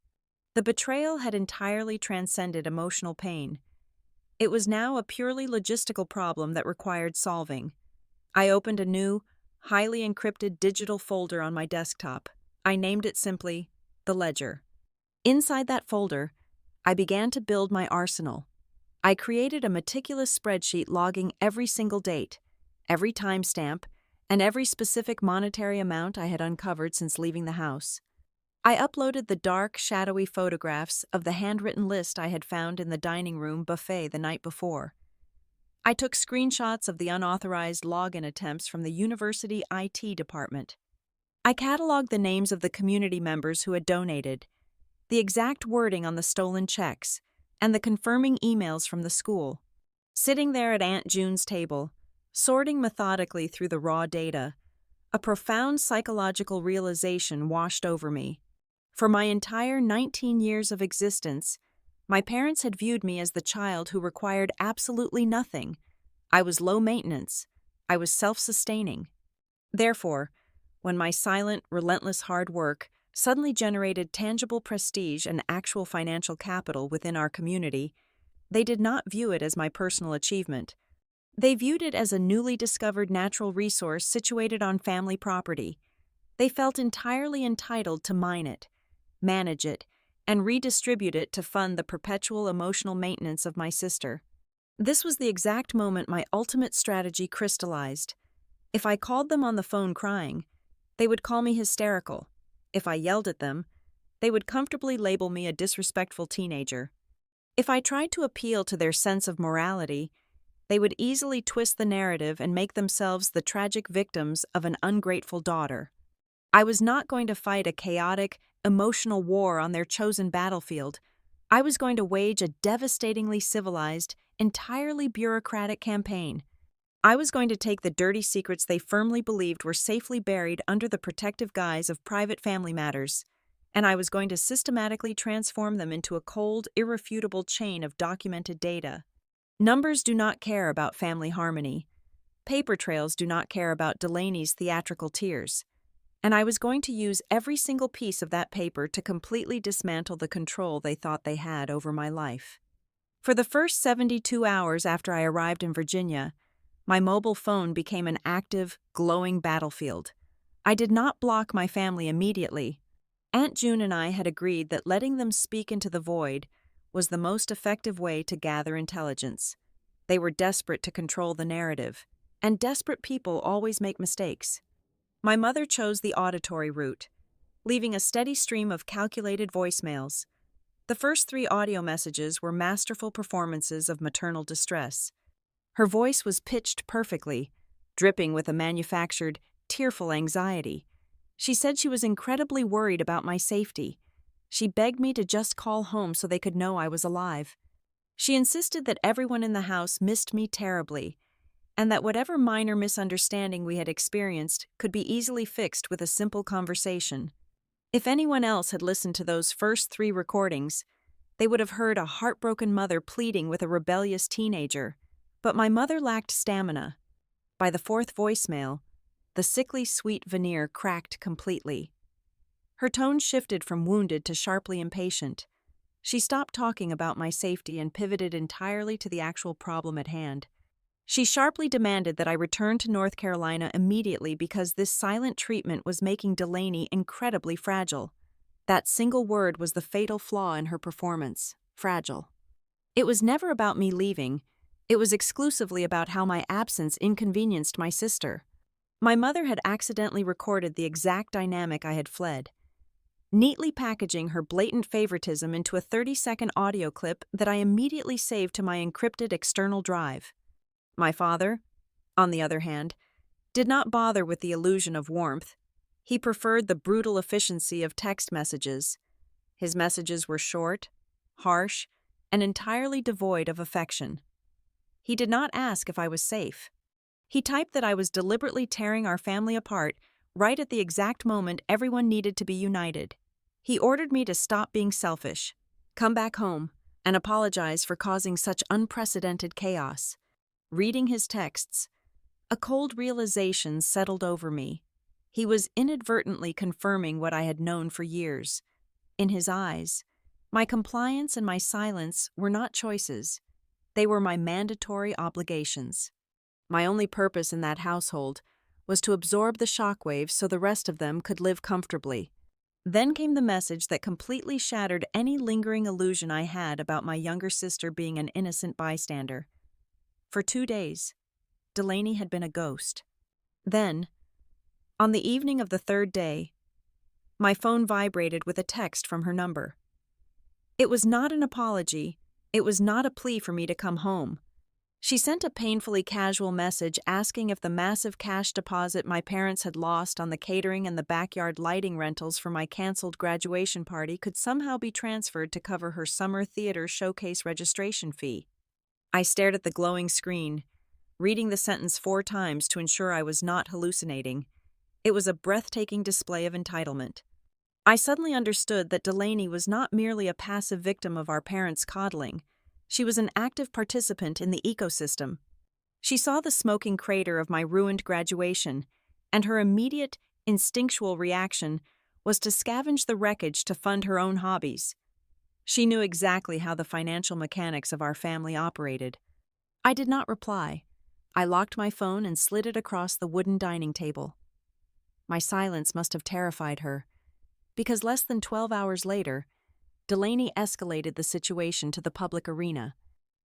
The betrayal had entirely transcended emotional pain. It was now a purely logistical problem that required solving. I opened a new, highly encrypted digital folder on my desktop. I named it simply The Ledger. Inside that folder, I began to build my arsenal. I created a meticulous spreadsheet logging every single date, every timestamp, and every specific monetary amount I had uncovered since leaving the house. I uploaded the dark, shadowy photographs of the handwritten list I had found in the dining room buffet the night before. I took screenshots of the unauthorized login attempts from the university IT department. I cataloged the names of the community members who had donated, the exact wording on the stolen checks, and the confirming emails from the school. Sitting there at Aunt June's table, sorting methodically through the raw data, a profound psychological realization washed over me. For my entire 19 years of existence, my parents had viewed me as the child who required absolutely nothing. I was low maintenance. I was self-sustaining. Therefore, when my silent, relentless hard work suddenly generated tangible prestige and actual financial capital within our community, they did not view it as my personal achievement. They viewed it as a newly discovered natural resource situated on family property. They felt entirely entitled to mine it, manage it, and redistribute it to fund the perpetual emotional maintenance of my sister. This was the exact moment my ultimate strategy crystallized. If I called them on the phone crying, they would call me hysterical. If I yelled at them, they would comfortably label me a disrespectful teenager. If I tried to appeal to their sense of morality, they would easily twist the narrative and make themselves the tragic victims of an ungrateful daughter. I was not going to fight a chaotic, emotional war on their chosen battlefield. I was going to wage a devastatingly civilized, entirely bureaucratic campaign. I was going to take the dirty secrets they firmly believed were safely buried under the protective guise of private family matters, and I was going to systematically transform them into a cold, irrefutable chain of documented data. Numbers do not care about family harmony. Paper trails do not care about Delaney's theatrical tears. And I was going to use every single piece of that paper to completely dismantle the control they thought they had over my life. For the first 72 hours after I arrived in Virginia, my mobile phone became an active, glowing battlefield. I did not block my family immediately. Aunt June and I had agreed that letting them speak into the void was the most effective way to gather intelligence. They were desperate to control the narrative. and desperate people always make mistakes. My mother chose the auditory route, leaving a steady stream of calculated voicemails. The first 3 audio messages were masterful performances of maternal distress. Her voice was pitched perfectly, dripping with a manufactured, tearful anxiety. She said she was incredibly worried about my safety. She begged me to just call home so they could know I was alive. She insisted that everyone in the house missed me terribly, and that whatever minor misunderstanding we had experienced could be easily fixed with a simple conversation. If anyone else had listened to those first 3 recordings, they would have heard a heartbroken mother pleading with a rebellious teenager. But my mother lacked stamina. By the 4th voicemail, the sickly sweet veneer cracked completely. Her tone shifted from wounded to sharply impatient. She stopped talking about my safety and pivoted entirely to the actual problem at hand. She sharply demanded that I return to North Carolina immediately because this silent treatment was making Delaney incredibly fragile. That single word was the fatal flaw in her performance: fragile. It was never about me leaving. It was exclusively about how my absence inconvenienced my sister. My mother had accidentally recorded the exact dynamic I had fled, neatly packaging her blatant favoritism into a 30-second audio clip that I immediately saved to my encrypted external drive. My father, on the other hand, did not bother with the illusion of warmth. He preferred the brutal efficiency of text messages. His messages were short, harsh, and entirely devoid of affection. He did not ask if I was safe. He typed that I was deliberately tearing our family apart right at the exact moment everyone needed to be united. He ordered me to stop being selfish, come back home, and apologize for causing such unprecedented chaos. Reading his texts, a cold realization settled over me. He was inadvertently confirming what I had known for years. In his eyes, my compliance and my silence were not choices. They were my mandatory obligations. My only purpose in that household was to absorb the shockwaves so the rest of them could live comfortably. Then came the message that completely shattered any lingering illusion I had about my younger sister being an innocent bystander. For 2 days, Delaney had been a ghost. Then, on the evening of the 3rd day, my phone vibrated with a text from her number. It was not an apology. It was not a plea for me to come home. She sent a painfully casual message asking if the massive cash deposit my parents had lost on the catering and the backyard lighting rentals for my canceled graduation party could somehow be transferred to cover her summer theater showcase registration fee. I stared at the glowing screen, reading the sentence 4 times to ensure I was not hallucinating. It was a breathtaking display of entitlement. I suddenly understood that Delaney was not merely a passive victim of our parents' coddling. She was an active participant in the ecosystem. She saw the smoking crater of my ruined graduation, and her immediate, instinctual reaction was to scavenge the wreckage to fund her own hobbies. She knew exactly how the financial mechanics of our family operated. I did not reply. I locked my phone and slid it across the wooden dining table. My silence must have terrified her, because less than 12 hours later, Delaney escalated the situation to the public arena.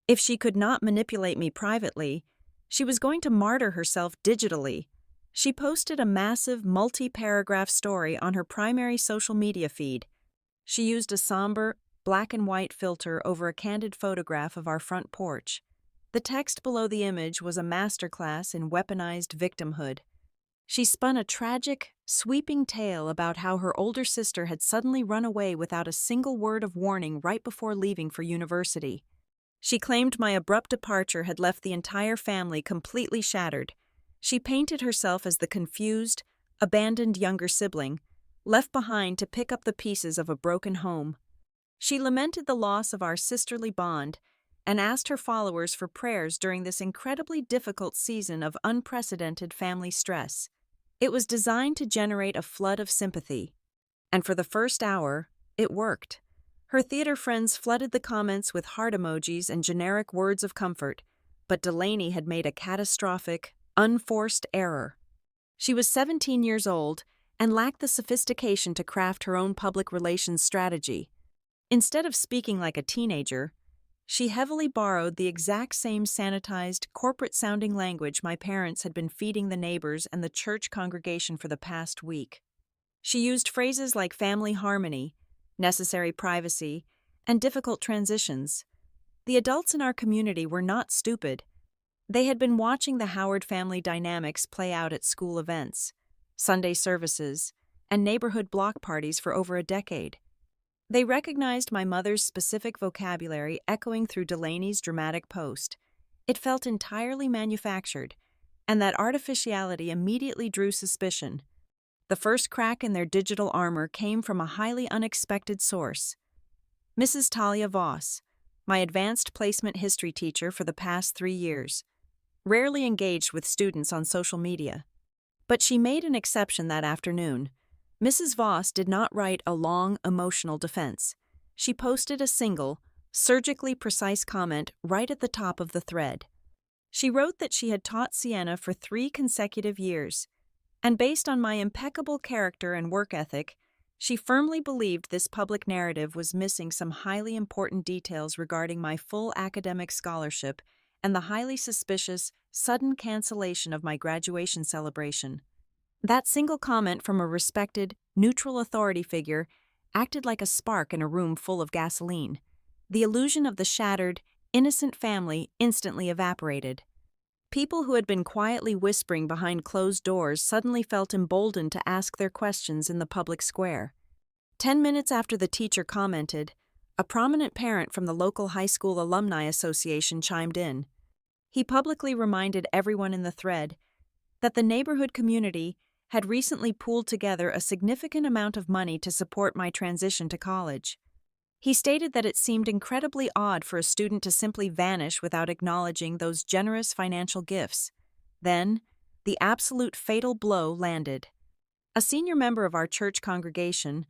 If she could not manipulate me privately, she was going to martyr herself digitally. She posted a massive, multi-paragraph story on her primary social media feed. She used a somber, black and white filter over a candid photograph of our front porch. The text below the image was a masterclass in weaponized victimhood. She spun a tragic, sweeping tale about how her older sister had suddenly run away without a single word of warning right before leaving for university. She claimed my abrupt departure had left the entire family completely shattered. She painted herself as the confused, abandoned younger sibling, left behind to pick up the pieces of a broken home. She lamented the loss of our sisterly bond and asked her followers for prayers during this incredibly difficult season of unprecedented family stress. It was designed to generate a flood of sympathy. And for the first hour, it worked. Her theater friends flooded the comments with heart emojis and generic words of comfort, but Delaney had made a catastrophic, unforced error. She was 17 years old and lacked the sophistication to craft her own public relations strategy. Instead of speaking like a teenager, She heavily borrowed the exact same sanitized, corporate-sounding language my parents had been feeding the neighbors and the church congregation for the past week. She used phrases like family harmony, necessary privacy, and difficult transitions. The adults in our community were not stupid. They had been watching the Howard family dynamics play out at school events, Sunday services, and neighborhood block parties for over a decade. They recognized my mother's specific vocabulary echoing through Delaney's dramatic post. It felt entirely manufactured, and that artificiality immediately drew suspicion. The first crack in their digital armor came from a highly unexpected source. Mrs. Talia Voss, my advanced placement history teacher for the past 3 years, rarely engaged with students on social media. But she made an exception that afternoon. Mrs. Voss did not write a long, emotional defense. She posted a single, surgically precise comment right at the top of the thread. She wrote that she had taught Sienna for 3 consecutive years, and based on my impeccable character and work ethic, she firmly believed this public narrative was missing some highly important details regarding my full academic scholarship and the highly suspicious, sudden cancellation of my graduation celebration. That single comment from a respected, neutral authority figure acted like a spark in a room full of gasoline. The illusion of the shattered, innocent family instantly evaporated. People who had been quietly whispering behind closed doors suddenly felt emboldened to ask their questions in the public square. 10 minutes after the teacher commented, a prominent parent from the local high school alumni association chimed in. He publicly reminded everyone in the thread that the neighborhood community had recently pooled together a significant amount of money to support my transition to college. He stated that it seemed incredibly odd for a student to simply vanish without acknowledging those generous financial gifts. Then, the absolute fatal blow landed. A senior member of our church congregation,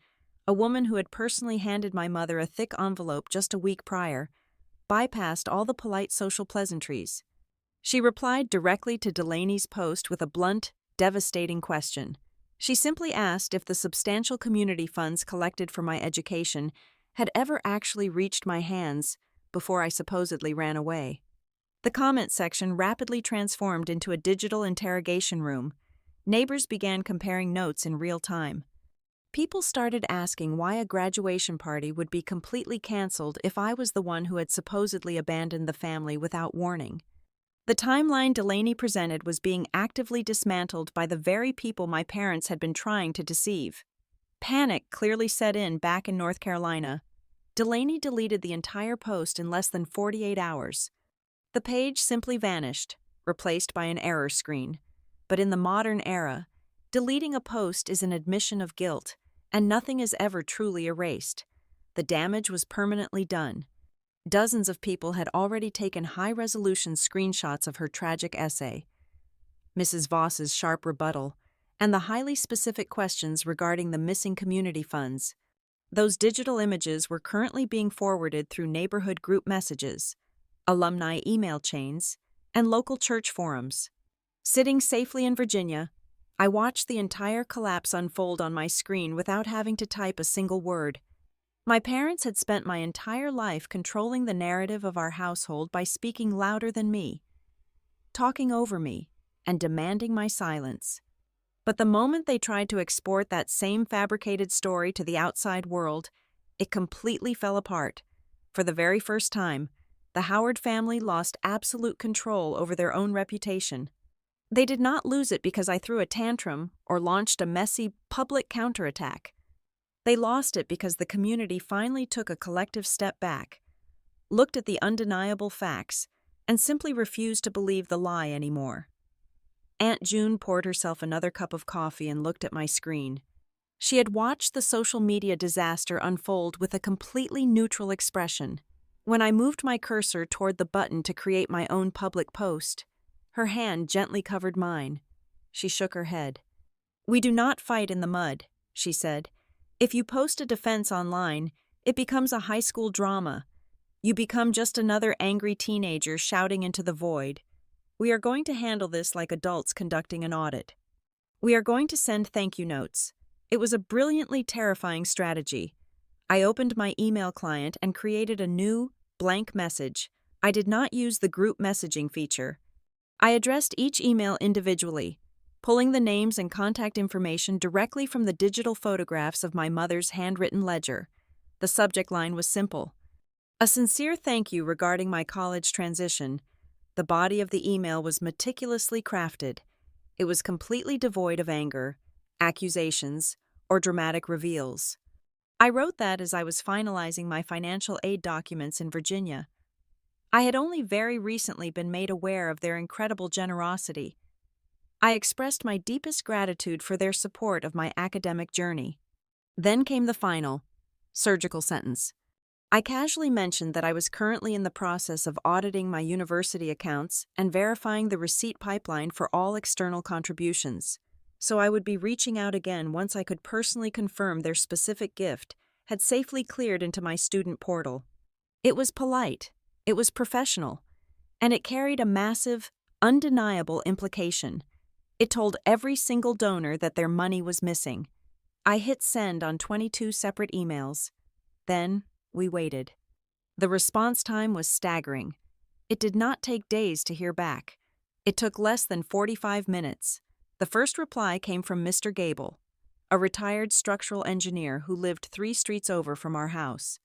a woman who had personally handed my mother a thick envelope just a week prior, bypassed all the polite social pleasantries. She replied directly to Delaney's post with a blunt, devastating question. She simply asked if the substantial community funds collected for my education had ever actually reached my hands before I supposedly ran away. The comment section rapidly transformed into a digital interrogation room. Neighbors began comparing notes in real time. People started asking why a graduation party would be completely canceled if I was the one who had supposedly abandoned the family without warning. The timeline Delaney presented was being actively dismantled by the very people my parents had been trying to deceive. Panic clearly set in back in North Carolina. Delaney deleted the entire post in less than 48 hours. The page simply vanished, replaced by an error screen. But in the modern era, deleting a post is an admission of guilt, and nothing is ever truly erased. The damage was permanently done. Dozens of people had already taken high-resolution screenshots of her tragic essay. Mrs. Voss's sharp rebuttal, and the highly specific questions regarding the missing community funds. Those digital images were currently being forwarded through neighborhood group messages, alumni email chains, and local church forums. Sitting safely in Virginia, I watched the entire collapse unfold on my screen without having to type a single word. My parents had spent my entire life controlling the narrative of our household by speaking louder than me, talking over me, and demanding my silence. But the moment they tried to export that same fabricated story to the outside world, it completely fell apart. For the very first time, the Howard family lost absolute control over their own reputation. They did not lose it because I threw a tantrum or launched a messy, public counterattack. They lost it because the community finally took a collective step back, looked at the undeniable facts, and simply refused to believe the lie anymore. Aunt June poured herself another cup of coffee and looked at my screen. She had watched the social media disaster unfold with a completely neutral expression. When I moved my cursor toward the button to create my own public post, her hand gently covered mine. She shook her head. "We do not fight in the mud," she said. "If you post a defense online, it becomes a high school drama. You become just another angry teenager shouting into the void. We are going to handle this like adults conducting an audit. We are going to send thank you notes." It was a brilliantly terrifying strategy. I opened my email client and created a new, blank message. I did not use the group messaging feature. I addressed each email individually, pulling the names and contact information directly from the digital photographs of my mother's handwritten ledger. The subject line was simple: a sincere thank you regarding my college transition. The body of the email was meticulously crafted. It was completely devoid of anger, accusations, or dramatic reveals. I wrote that as I was finalizing my financial aid documents in Virginia. I had only very recently been made aware of their incredible generosity. I expressed my deepest gratitude for their support of my academic journey. Then came the final, surgical sentence. I casually mentioned that I was currently in the process of auditing my university accounts and verifying the receipt pipeline for all external contributions, so I would be reaching out again once I could personally confirm their specific gift had safely cleared into my student portal. It was polite, it was professional, and it carried a massive, undeniable implication. It told every single donor that their money was missing. I hit send on 22 separate emails. Then, we waited. The response time was staggering. It did not take days to hear back. It took less than 45 minutes. The first reply came from Mr. Gable, a retired structural engineer who lived 3 streets over from our house.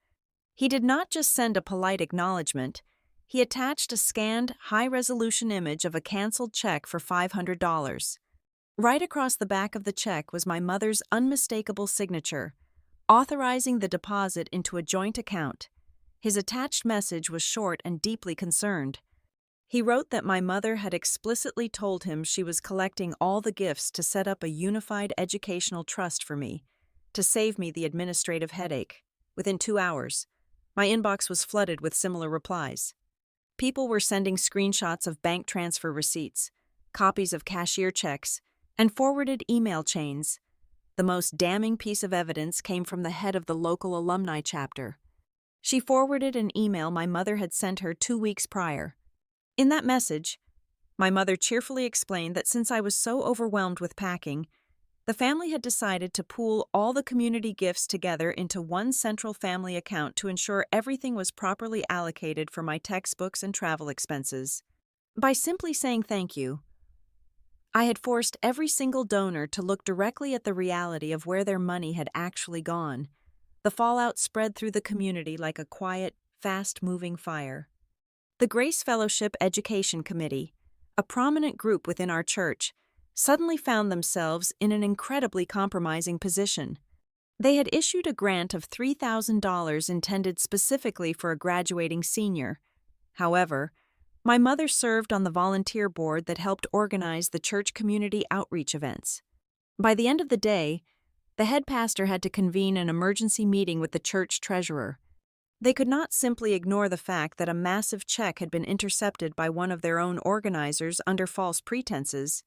He did not just send a polite acknowledgement, he attached a scanned, high-resolution image of a canceled check for $500. Right across the back of the check was my mother's unmistakable signature, authorizing the deposit into a joint account. His attached message was short and deeply concerned. He wrote that my mother had explicitly told him she was collecting all the gifts to set up a unified educational trust for me, to save me the administrative headache. Within 2 hours, my inbox was flooded with similar replies. People were sending screenshots of bank transfer receipts, copies of cashier checks, and forwarded email chains. The most damning piece of evidence came from the head of the local alumni chapter. She forwarded an email my mother had sent her 2 weeks prior. In that message, my mother cheerfully explained that since I was so overwhelmed with packing, the family had decided to pool all the community gifts together into one central family account to ensure everything was properly allocated for my textbooks and travel expenses. By simply saying thank you, I had forced every single donor to look directly at the reality of where their money had actually gone. The fallout spread through the community like a quiet, fast-moving fire. The Grace Fellowship Education Committee, a prominent group within our church, suddenly found themselves in an incredibly compromising position. They had issued a grant of $3,000 intended specifically for a graduating senior. However, my mother served on the volunteer board that helped organize the church community outreach events. By the end of the day, the head pastor had to convene an emergency meeting with the church treasurer. They could not simply ignore the fact that a massive check had been intercepted by one of their own organizers under false pretenses.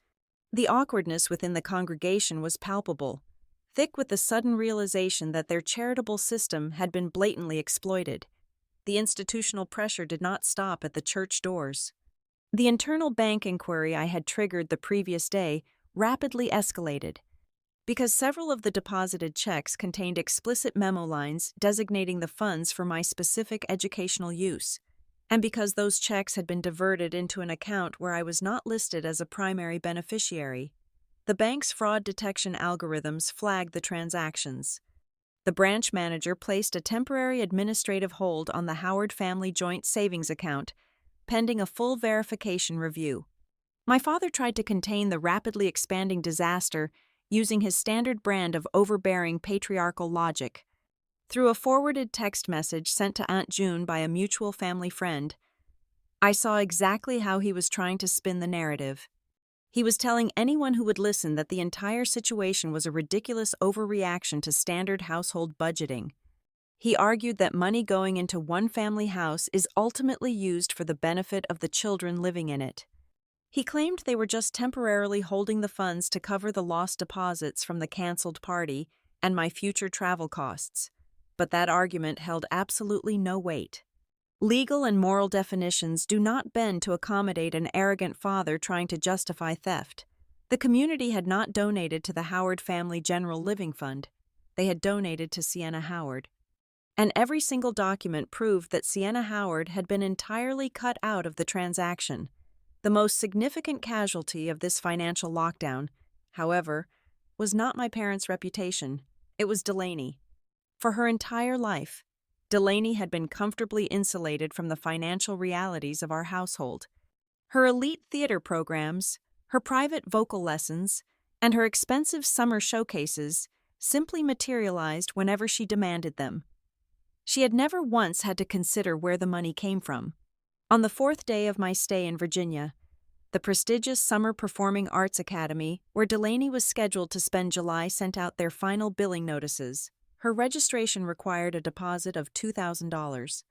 The awkwardness within the congregation was palpable, thick with the sudden realization that their charitable system had been blatantly exploited. The institutional pressure did not stop at the church doors. The internal bank inquiry I had triggered the previous day rapidly escalated. Because several of the deposited checks contained explicit memo lines designating the funds for my specific educational use, and because those checks had been diverted into an account where I was not listed as a primary beneficiary, the bank's fraud detection algorithms flagged the transactions. The branch manager placed a temporary administrative hold on the Howard Family Joint Savings Account, pending a full verification review. My father tried to contain the rapidly expanding disaster using his standard brand of overbearing patriarchal logic. Through a forwarded text message sent to Aunt June by a mutual family friend, I saw exactly how he was trying to spin the narrative. He was telling anyone who would listen that the entire situation was a ridiculous overreaction to standard household budgeting. He argued that money going into one family house is ultimately used for the benefit of the children living in it. He claimed they were just temporarily holding the funds to cover the lost deposits from the canceled party and my future travel costs. But that argument held absolutely no weight. Legal and moral definitions do not bend to accommodate an arrogant father trying to justify theft. The community had not donated to the Howard Family General Living Fund. They had donated to Sienna Howard. and every single document proved that Sienna Howard had been entirely cut out of the transaction. The most significant casualty of this financial lockdown, however, was not my parents' reputation. It was Delaney. For her entire life, Delaney had been comfortably insulated from the financial realities of our household. Her elite theater programs, her private vocal lessons, and her expensive summer showcases simply materialized whenever she demanded them. She had never once had to consider where the money came from. On the fourth day of my stay in Virginia, the prestigious Summer Performing Arts Academy, where Delaney was scheduled to spend July, sent out their final billing notices. Her registration required a deposit of $2,000.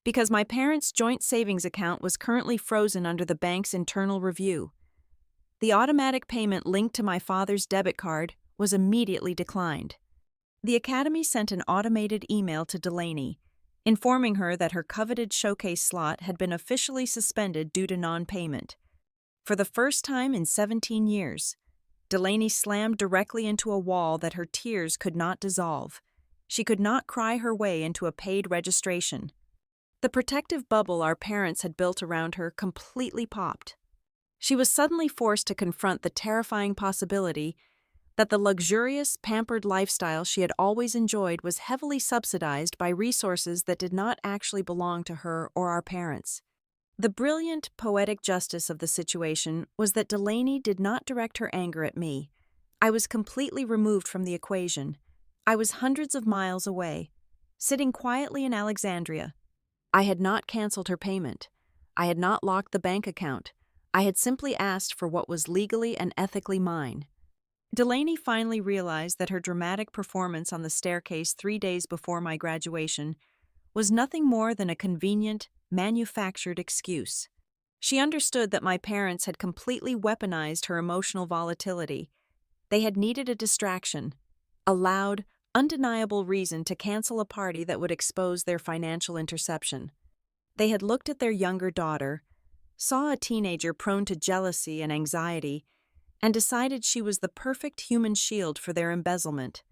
Because my parents' joint savings account was currently frozen under the bank's internal review, the automatic payment linked to my father's debit card was immediately declined. The Academy sent an automated email to Delaney, informing her that her coveted showcase slot had been officially suspended due to non-payment. For the first time in 17 years, Delaney slammed directly into a wall that her tears could not dissolve. She could not cry her way into a paid registration. The protective bubble our parents had built around her completely popped. She was suddenly forced to confront the terrifying possibility that the luxurious, pampered lifestyle she had always enjoyed was heavily subsidized by resources that did not actually belong to her or our parents. The brilliant, poetic justice of the situation was that Delaney did not direct her anger at me. I was completely removed from the equation. I was hundreds of miles away, sitting quietly in Alexandria. I had not canceled her payment. I had not locked the bank account. I had simply asked for what was legally and ethically mine. Delaney finally realized that her dramatic performance on the staircase 3 days before my graduation was nothing more than a convenient, manufactured excuse. She understood that my parents had completely weaponized her emotional volatility. They had needed a distraction, a loud, undeniable reason to cancel a party that would expose their financial interception. They had looked at their younger daughter, saw a teenager prone to jealousy and anxiety, and decided she was the perfect human shield for their embezzlement.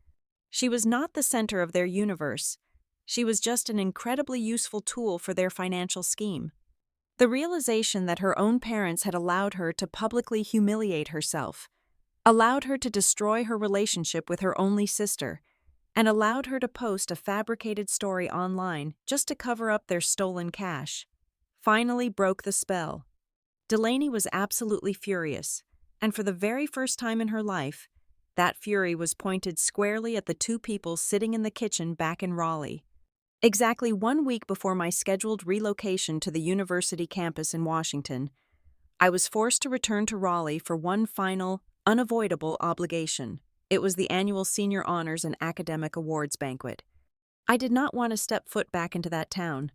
She was not the center of their universe. She was just an incredibly useful tool for their financial scheme. The realization that her own parents had allowed her to publicly humiliate herself, allowed her to destroy her relationship with her only sister, and allowed her to post a fabricated story online just to cover up their stolen cash, finally broke the spell. Delaney was absolutely furious, and for the very first time in her life, that fury was pointed squarely at the two people sitting in the kitchen back in Raleigh. Exactly 1 week before my scheduled relocation to the university campus in Washington, I was forced to return to Raleigh for one final, unavoidable obligation. It was the annual Senior Honors and Academic Awards banquet. I did not want to step foot back into that town,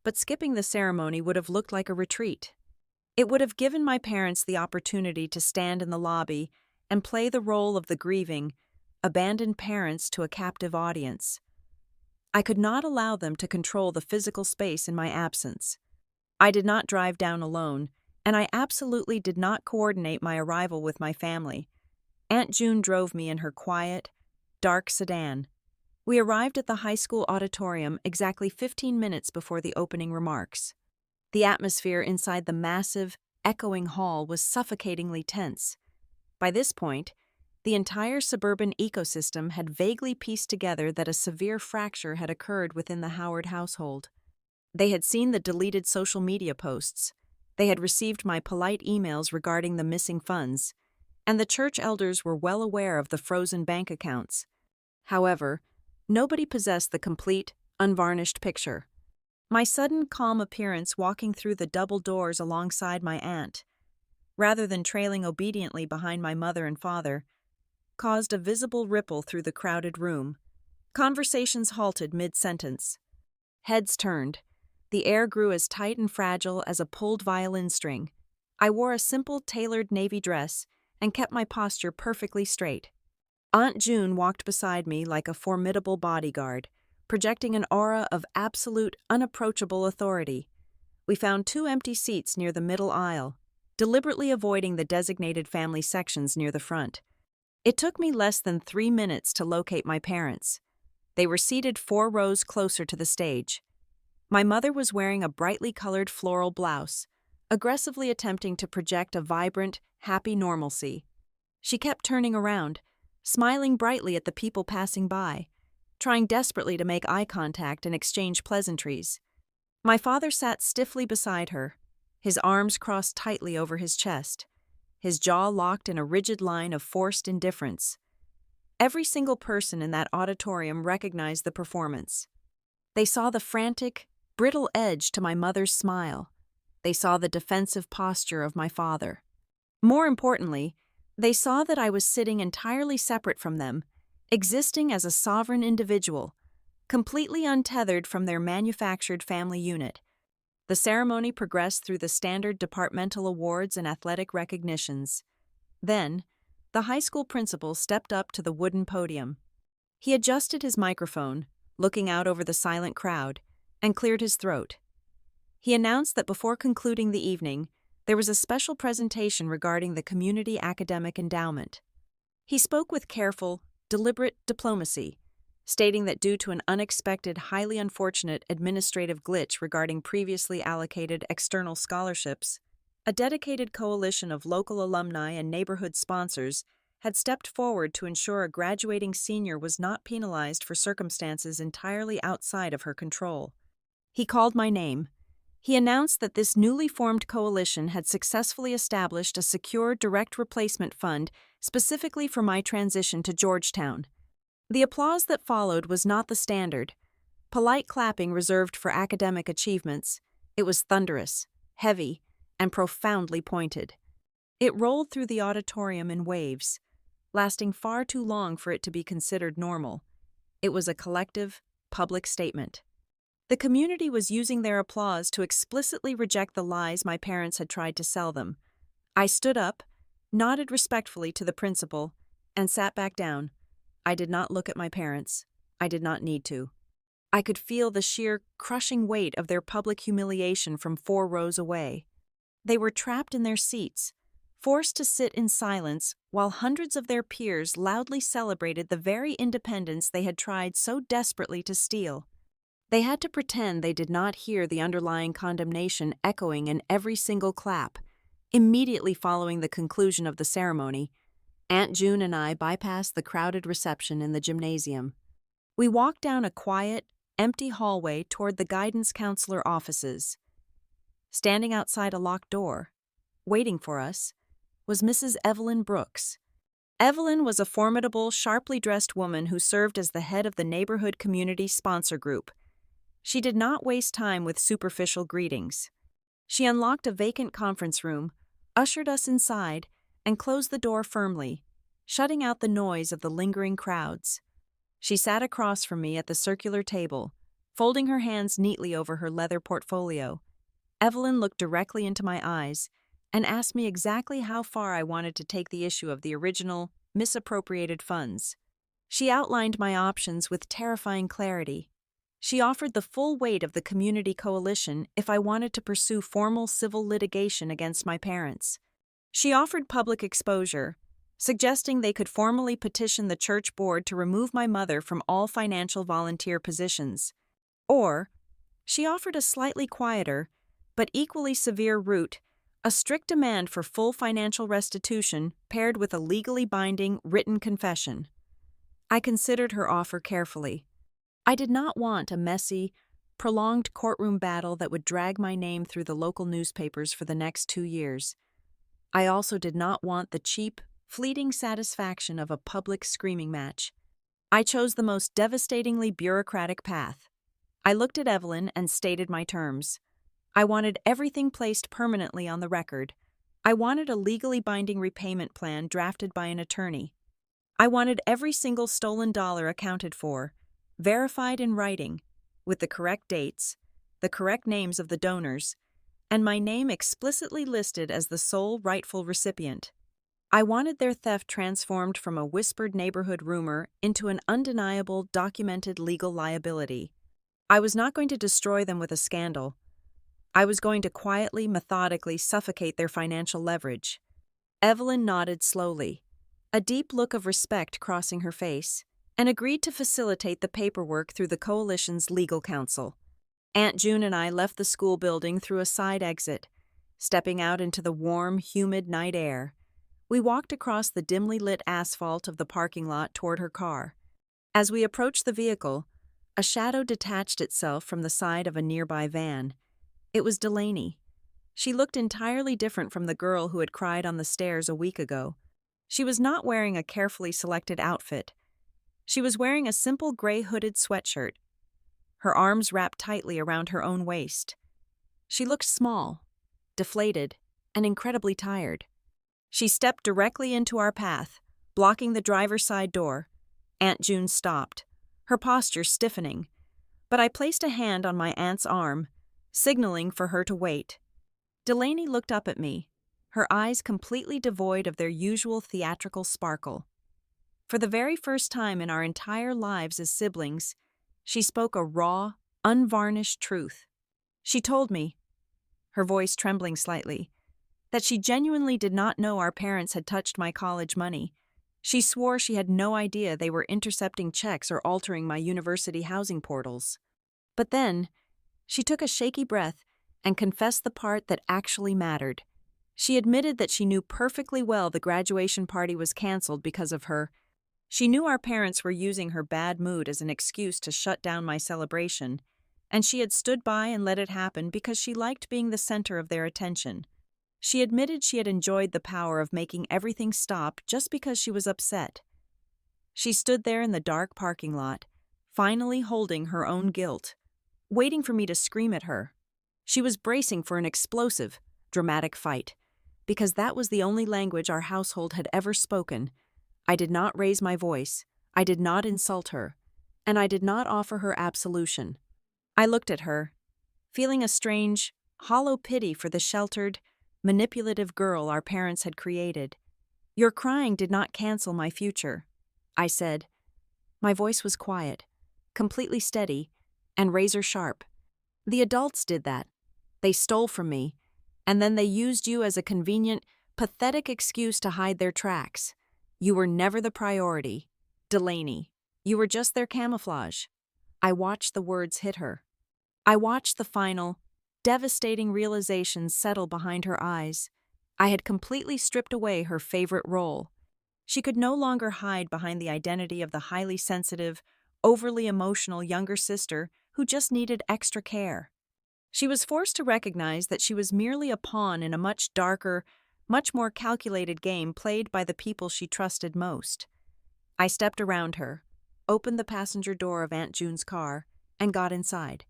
but skipping the ceremony would have looked like a retreat. It would have given my parents the opportunity to stand in the lobby and play the role of the grieving, abandoned parents to a captive audience. I could not allow them to control the physical space in my absence. I did not drive down alone, and I absolutely did not coordinate my arrival with my family. Aunt June drove me in her quiet, dark sedan. We arrived at the high school auditorium exactly 15 minutes before the opening remarks. The atmosphere inside the massive, echoing hall was suffocatingly tense. By this point, the entire suburban ecosystem had vaguely pieced together that a severe fracture had occurred within the Howard household. They had seen the deleted social media posts. They had received my polite emails regarding the missing funds, and the church elders were well aware of the frozen bank accounts. However, nobody possessed the complete, unvarnished picture. My sudden calm appearance walking through the double doors alongside my aunt, rather than trailing obediently behind my mother and father, caused a visible ripple through the crowded room. Conversations halted mid-sentence. Heads turned. The air grew as tight and fragile as a pulled violin string. I wore a simple tailored navy dress and kept my posture perfectly straight. Aunt June walked beside me like a formidable bodyguard, projecting an aura of absolute, unapproachable authority. We found 2 empty seats near the middle aisle, deliberately avoiding the designated family sections near the front. It took me less than 3 minutes to locate my parents. They were seated 4 rows closer to the stage. My mother was wearing a brightly colored floral blouse, aggressively attempting to project a vibrant, happy normalcy. She kept turning around, smiling brightly at the people passing by, trying desperately to make eye contact and exchange pleasantries. My father sat stiffly beside her, his arms crossed tightly over his chest, his jaw locked in a rigid line of forced indifference. Every single person in that auditorium recognized the performance. They saw the frantic, brittle edge to my mother's smile. They saw the defensive posture of my father. More importantly, they saw that I was sitting entirely separate from them, existing as a sovereign individual, completely untethered from their manufactured family unit. The ceremony progressed through the standard departmental awards and athletic recognitions. Then, the high school principal stepped up to the wooden podium. He adjusted his microphone, looking out over the silent crowd, and cleared his throat. He announced that before concluding the evening, there was a special presentation regarding the Community Academic Endowment. He spoke with careful, deliberate diplomacy, stating that due to an unexpected, highly unfortunate administrative glitch regarding previously allocated external scholarships, a dedicated coalition of local alumni and neighborhood sponsors had stepped forward to ensure a graduating senior was not penalized for circumstances entirely outside of her control. He called my name. He announced that this newly formed coalition had successfully established a secure direct replacement fund specifically for my transition to Georgetown. The applause that followed was not the standard, polite clapping reserved for academic achievements. It was thunderous, heavy, and profoundly pointed. It rolled through the auditorium in waves, lasting far too long for it to be considered normal. It was a collective, public statement. The community was using their applause to explicitly reject the lies my parents had tried to sell them. I stood up, nodded respectfully to the principal, and sat back down. I did not look at my parents. I did not need to. I could feel the sheer, crushing weight of their public humiliation from 4 rows away. They were trapped in their seats, forced to sit in silence while hundreds of their peers loudly celebrated the very independence they had tried so desperately to steal. They had to pretend they did not hear the underlying condemnation echoing in every single clap. Immediately following the conclusion of the ceremony, Aunt June and I bypassed the crowded reception in the gymnasium. We walked down a quiet, empty hallway toward the guidance counselor offices. Standing outside a locked door, waiting for us, was Mrs. Evelyn Brooks. Evelyn was a formidable, sharply dressed woman who served as the head of the neighborhood community sponsor group. She did not waste time with superficial greetings. She unlocked a vacant conference room, ushered us inside, and closed the door firmly, shutting out the noise of the lingering crowds. She sat across from me at the circular table, folding her hands neatly over her leather portfolio. Evelyn looked directly into my eyes and asked me exactly how far I wanted to take the issue of the original, misappropriated funds. She outlined my options with terrifying clarity. She offered the full weight of the community coalition if I wanted to pursue formal civil litigation against my parents. She offered public exposure, suggesting they could formally petition the church board to remove my mother from all financial volunteer positions. Or, she offered a slightly quieter, but equally severe route, a strict demand for full financial restitution paired with a legally binding written confession. I considered her offer carefully. I did not want a messy, prolonged courtroom battle that would drag my name through the local newspapers for the next 2 years. I also did not want the cheap, fleeting satisfaction of a public screaming match. I chose the most devastatingly bureaucratic path. I looked at Evelyn and stated my terms. I wanted everything placed permanently on the record. I wanted a legally binding repayment plan drafted by an attorney. I wanted every single stolen dollar accounted for, verified in writing, with the correct dates, the correct names of the donors, and my name explicitly listed as the sole rightful recipient. I wanted their theft transformed from a whispered neighborhood rumor into an undeniable, documented legal liability. I was not going to destroy them with a scandal. I was going to quietly, methodically suffocate their financial leverage. Evelyn nodded slowly, a deep look of respect crossing her face, and agreed to facilitate the paperwork through the coalition's legal counsel. Aunt June and I left the school building through a side exit, stepping out into the warm, humid night air. We walked across the dimly lit asphalt of the parking lot toward her car. As we approached the vehicle, a shadow detached itself from the side of a nearby van. It was Delaney. She looked entirely different from the girl who had cried on the stairs a week ago. She was not wearing a carefully selected outfit. She was wearing a simple gray hooded sweatshirt, her arms wrapped tightly around her own waist. She looked small, deflated, and incredibly tired. She stepped directly into our path, blocking the driver's side door. Aunt June stopped, her posture stiffening, but I placed a hand on my aunt's arm, signaling for her to wait. Delaney looked up at me, her eyes completely devoid of their usual theatrical sparkle. For the very first time in our entire lives as siblings, she spoke a raw, unvarnished truth. She told me, her voice trembling slightly, that she genuinely did not know our parents had touched my college money. She swore she had no idea they were intercepting checks or altering my university housing portals. But then, she took a shaky breath and confessed the part that actually mattered. She admitted that she knew perfectly well the graduation party was canceled because of her. She knew our parents were using her bad mood as an excuse to shut down my celebration, and she had stood by and let it happen because she liked being the center of their attention. She admitted she had enjoyed the power of making everything stop just because she was upset. She stood there in the dark parking lot, finally holding her own guilt, waiting for me to scream at her. She was bracing for an explosive, dramatic fight, because that was the only language our household had ever spoken. I did not raise my voice, I did not insult her, and I did not offer her absolution. I looked at her, feeling a strange, hollow pity for the sheltered, manipulative girl our parents had created. "Your crying did not cancel my future," I said. My voice was quiet, completely steady, and razor sharp. "The adults did that. They stole from me, and then they used you as a convenient, pathetic excuse to hide their tracks. You were never the priority, Delaney. You were just their camouflage." I watched the words hit her. I watched the final, devastating realization settle behind her eyes. I had completely stripped away her favorite role. She could no longer hide behind the identity of the highly sensitive, overly emotional younger sister who just needed extra care. She was forced to recognize that she was merely a pawn in a much darker, much more calculated game played by the people she trusted most. I stepped around her, opened the passenger door of Aunt June's car, and got inside.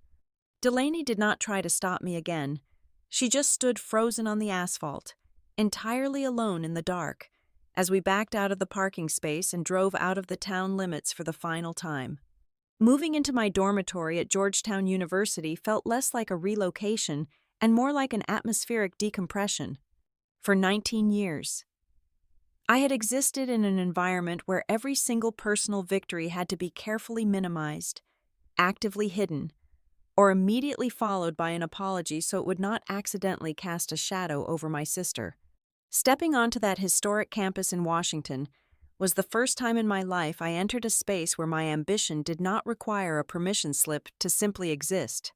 Delaney did not try to stop me again. She just stood frozen on the asphalt, entirely alone in the dark, as we backed out of the parking space and drove out of the town limits for the final time. Moving into my dormitory at Georgetown University felt less like a relocation and more like an atmospheric decompression. For 19 years, I had existed in an environment where every single personal victory had to be carefully minimized, actively hidden, or immediately followed by an apology so it would not accidentally cast a shadow over my sister. Stepping onto that historic campus in Washington was the first time in my life I entered a space where my ambition did not require a permission slip to simply exist.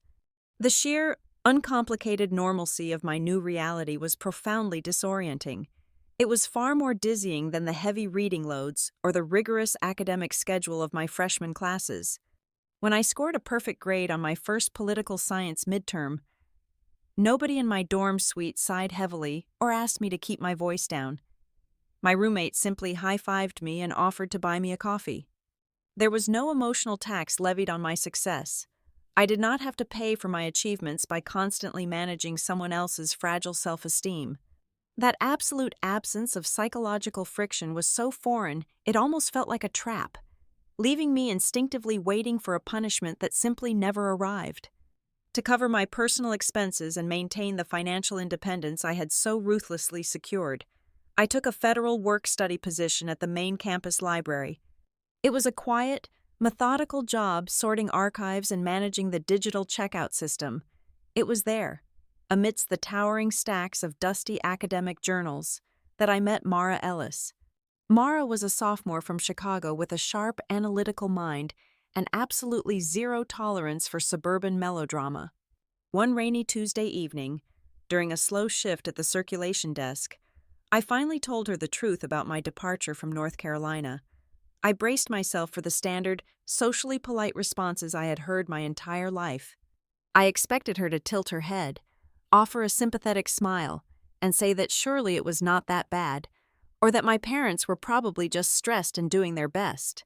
The sheer, uncomplicated normalcy of my new reality was profoundly disorienting. It was far more dizzying than the heavy reading loads or the rigorous academic schedule of my freshman classes. When I scored a perfect grade on my first political science midterm, nobody in my dorm suite sighed heavily or asked me to keep my voice down. My roommate simply high-fived me and offered to buy me a coffee. There was no emotional tax levied on my success. I did not have to pay for my achievements by constantly managing someone else's fragile self-esteem. That absolute absence of psychological friction was so foreign it almost felt like a trap, leaving me instinctively waiting for a punishment that simply never arrived. To cover my personal expenses and maintain the financial independence I had so ruthlessly secured, I took a federal work-study position at the main campus library. It was a quiet, methodical job sorting archives and managing the digital checkout system. It was there, amidst the towering stacks of dusty academic journals, that I met Mara Ellis. Mara was a sophomore from Chicago with a sharp, analytical mind and absolutely zero tolerance for suburban melodrama. One rainy Tuesday evening, during a slow shift at the circulation desk, I finally told her the truth about my departure from North Carolina. I braced myself for the standard, socially polite responses I had heard my entire life. I expected her to tilt her head, offer a sympathetic smile, and say that surely it was not that bad, or that my parents were probably just stressed and doing their best.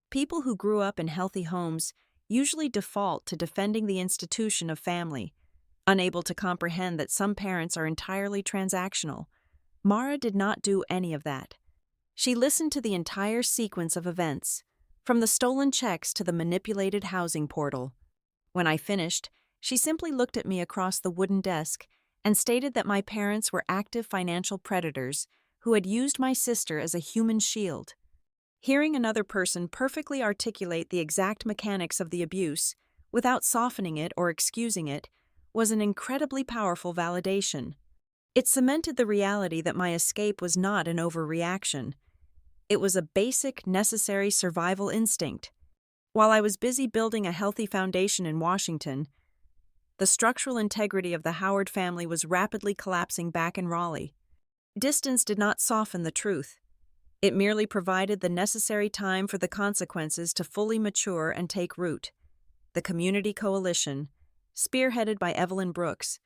People who grew up in healthy homes usually default to defending the institution of family, unable to comprehend that some parents are entirely transactional. Mara did not do any of that. She listened to the entire sequence of events, from the stolen checks to the manipulated housing portal. When I finished, she simply looked at me across the wooden desk and stated that my parents were active financial predators who had used my sister as a human shield. Hearing another person perfectly articulate the exact mechanics of the abuse, without softening it or excusing it, was an incredibly powerful validation. It cemented the reality that my escape was not an overreaction. It was a basic, necessary survival instinct. While I was busy building a healthy foundation in Washington, the structural integrity of the Howard family was rapidly collapsing back in Raleigh. Distance did not soften the truth. It merely provided the necessary time for the consequences to fully mature and take root. The Community Coalition, spearheaded by Evelyn Brooks,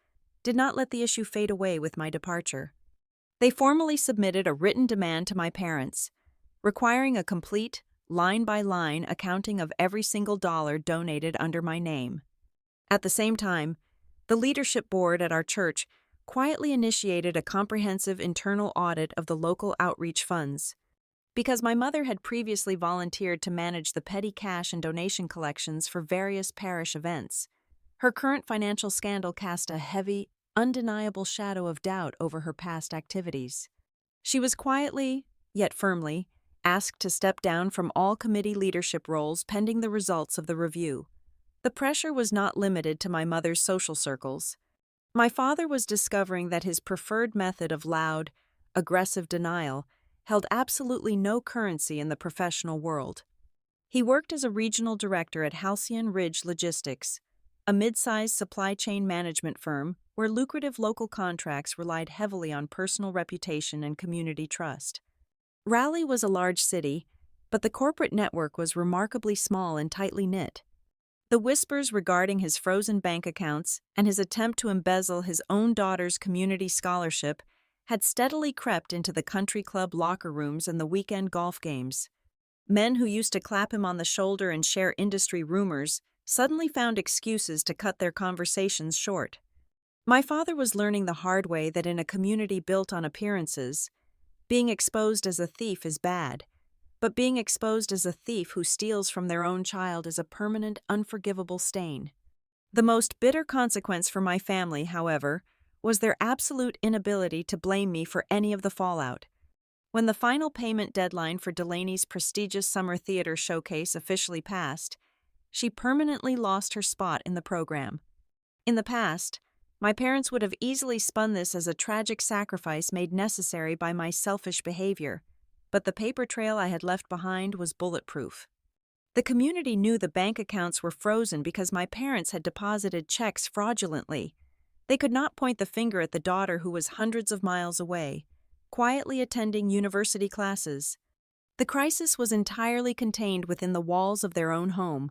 did not let the issue fade away with my departure. They formally submitted a written demand to my parents, requiring a complete, line-by-line accounting of every single dollar donated under my name. At the same time, the leadership board at our church quietly initiated a comprehensive internal audit of the local outreach funds. Because my mother had previously volunteered to manage the petty cash and donation collections for various parish events, her current financial scandal cast a heavy, undeniable shadow of doubt over her past activities. She was quietly, yet firmly, asked to step down from all committee leadership roles pending the results of the review. The pressure was not limited to my mother's social circles. My father was discovering that his preferred method of loud, aggressive denial held absolutely no currency in the professional world. He worked as a regional director at Halcyon Ridge Logistics, a mid-sized supply chain management firm where lucrative local contracts relied heavily on personal reputation and community trust. Raleigh was a large city, but the corporate network was remarkably small and tightly knit. The whispers regarding his frozen bank accounts and his attempt to embezzle his own daughter's community scholarship had steadily crept into the country club locker rooms and the weekend golf games. Men who used to clap him on the shoulder and share industry rumors suddenly found excuses to cut their conversations short. My father was learning the hard way that in a community built on appearances, being exposed as a thief is bad, but being exposed as a thief who steals from their own child is a permanent, unforgivable stain. The most bitter consequence for my family, however, was their absolute inability to blame me for any of the fallout. When the final payment deadline for Delaney's prestigious summer theater showcase officially passed, she permanently lost her spot in the program. In the past, my parents would have easily spun this as a tragic sacrifice made necessary by my selfish behavior, but the paper trail I had left behind was bulletproof. The community knew the bank accounts were frozen because my parents had deposited checks fraudulently. They could not point the finger at the daughter who was hundreds of miles away, quietly attending university classes. The crisis was entirely contained within the walls of their own home,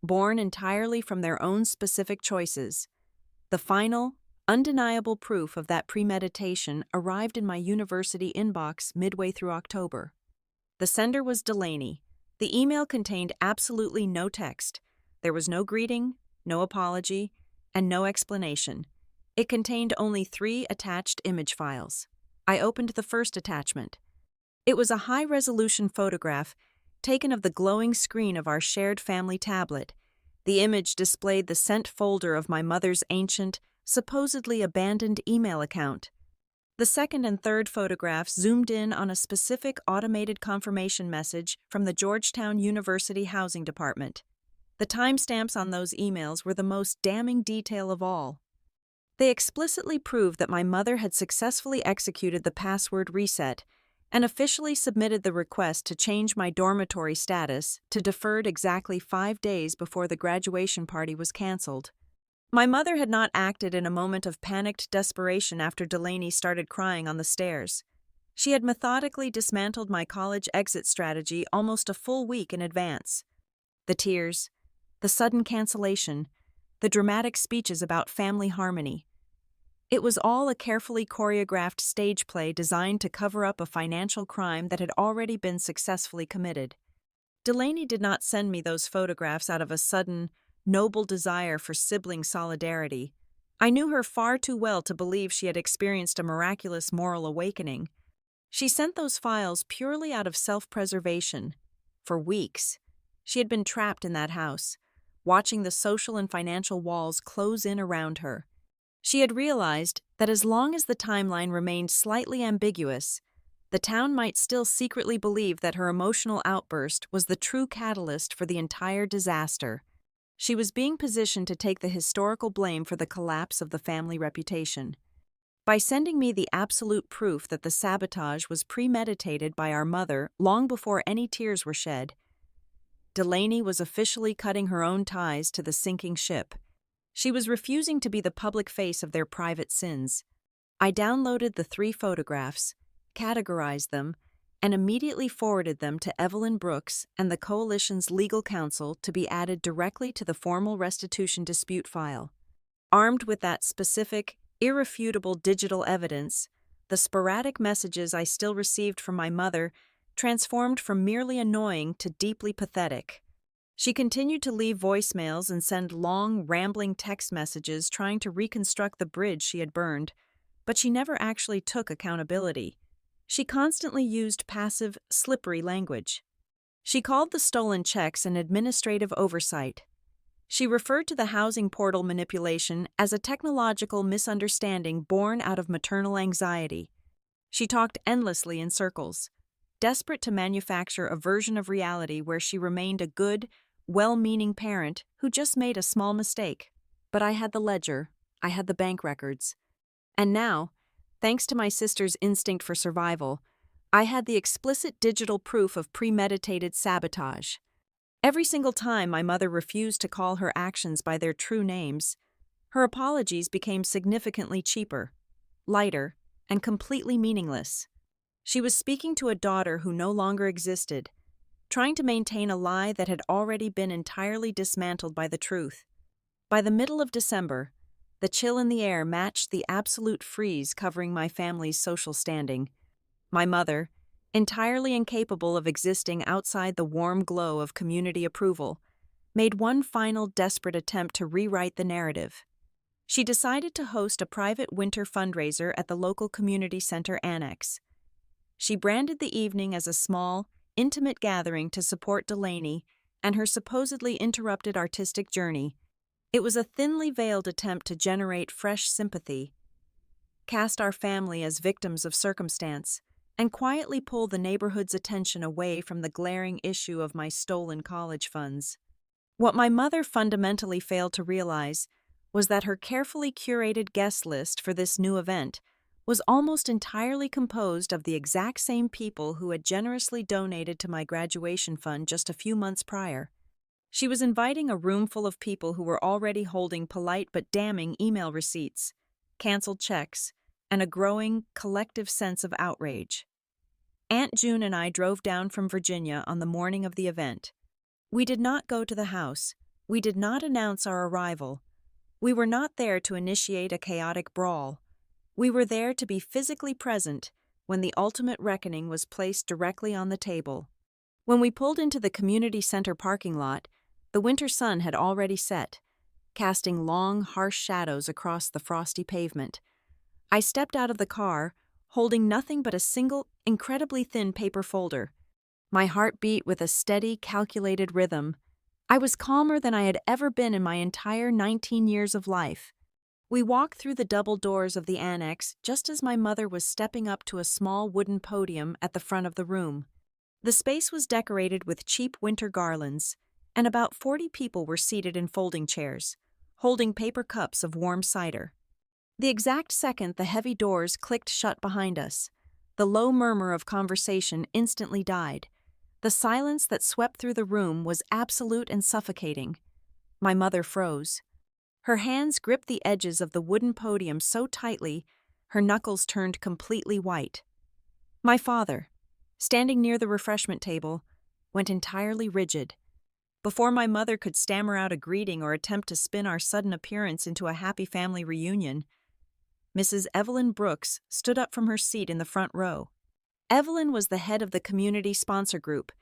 born entirely from their own specific choices. The final, undeniable proof of that premeditation arrived in my university inbox midway through October. The sender was Delaney. The email contained absolutely no text. There was no greeting, no apology, and no explanation. It contained only 3 attached image files. I opened the first attachment. It was a high-resolution photograph taken of the glowing screen of our shared family tablet. The image displayed the sent folder of my mother's ancient, supposedly abandoned email account. The second and third photographs zoomed in on a specific automated confirmation message from the Georgetown University Housing Department. The timestamps on those emails were the most damning detail of all. They explicitly proved that my mother had successfully executed the password reset and officially submitted the request to change my dormitory status to deferred exactly 5 days before the graduation party was canceled. My mother had not acted in a moment of panicked desperation after Delaney started crying on the stairs. She had methodically dismantled my college exit strategy almost a full week in advance. The tears, the sudden cancellation, the dramatic speeches about family harmony. It was all a carefully choreographed stage play designed to cover up a financial crime that had already been successfully committed. Delaney did not send me those photographs out of a sudden, noble desire for sibling solidarity. I knew her far too well to believe she had experienced a miraculous moral awakening. She sent those files purely out of self-preservation. For weeks, she had been trapped in that house, watching the social and financial walls close in around her. She had realized that as long as the timeline remained slightly ambiguous, the town might still secretly believe that her emotional outburst was the true catalyst for the entire disaster. She was being positioned to take the historical blame for the collapse of the family reputation. By sending me the absolute proof that the sabotage was premeditated by our mother long before any tears were shed, Delaney was officially cutting her own ties to the sinking ship. She was refusing to be the public face of their private sins. I downloaded the 3 photographs, categorized them, and immediately forwarded them to Evelyn Brooks and the Coalition's legal counsel to be added directly to the formal restitution dispute file. Armed with that specific, irrefutable digital evidence, the sporadic messages I still received from my mother transformed from merely annoying to deeply pathetic. She continued to leave voicemails and send long, rambling text messages trying to reconstruct the bridge she had burned, but she never actually took accountability. She constantly used passive, slippery language. She called the stolen checks an administrative oversight. She referred to the housing portal manipulation as a technological misunderstanding born out of maternal anxiety. She talked endlessly in circles, desperate to manufacture a version of reality where she remained a good, well-meaning parent who just made a small mistake. But I had the ledger, I had the bank records. And now, thanks to my sister's instinct for survival, I had the explicit digital proof of premeditated sabotage. Every single time my mother refused to call her actions by their true names, her apologies became significantly cheaper, lighter, and completely meaningless. She was speaking to a daughter who no longer existed, trying to maintain a lie that had already been entirely dismantled by the truth. By the middle of December, the chill in the air matched the absolute freeze covering my family's social standing. My mother, entirely incapable of existing outside the warm glow of community approval, made one final desperate attempt to rewrite the narrative. She decided to host a private winter fundraiser at the local community center annex. She branded the evening as a small, intimate gathering to support Delaney and her supposedly interrupted artistic journey. It was a thinly veiled attempt to generate fresh sympathy, cast our family as victims of circumstance, and quietly pull the neighborhood's attention away from the glaring issue of my stolen college funds. What my mother fundamentally failed to realize was that her carefully curated guest list for this new event was almost entirely composed of the exact same people who had generously donated to my graduation fund just a few months prior. She was inviting a room full of people who were already holding polite but damning email receipts, canceled checks, and a growing, collective sense of outrage. Aunt June and I drove down from Virginia on the morning of the event. We did not go to the house. We did not announce our arrival. We were not there to initiate a chaotic brawl. We were there to be physically present when the ultimate reckoning was placed directly on the table. When we pulled into the community center parking lot, the winter sun had already set, casting long, harsh shadows across the frosty pavement. I stepped out of the car, holding nothing but a single, incredibly thin paper folder. My heart beat with a steady, calculated rhythm. I was calmer than I had ever been in my entire 19 years of life. We walked through the double doors of the annex just as my mother was stepping up to a small wooden podium at the front of the room. The space was decorated with cheap winter garlands, and about 40 people were seated in folding chairs, holding paper cups of warm cider. The exact second the heavy doors clicked shut behind us, The low murmur of conversation instantly died. The silence that swept through the room was absolute and suffocating. My mother froze. Her hands gripped the edges of the wooden podium so tightly, her knuckles turned completely white. My father, standing near the refreshment table, went entirely rigid. Before my mother could stammer out a greeting or attempt to spin our sudden appearance into a happy family reunion, Mrs. Evelyn Brooks stood up from her seat in the front row. Evelyn was the head of the community sponsor group,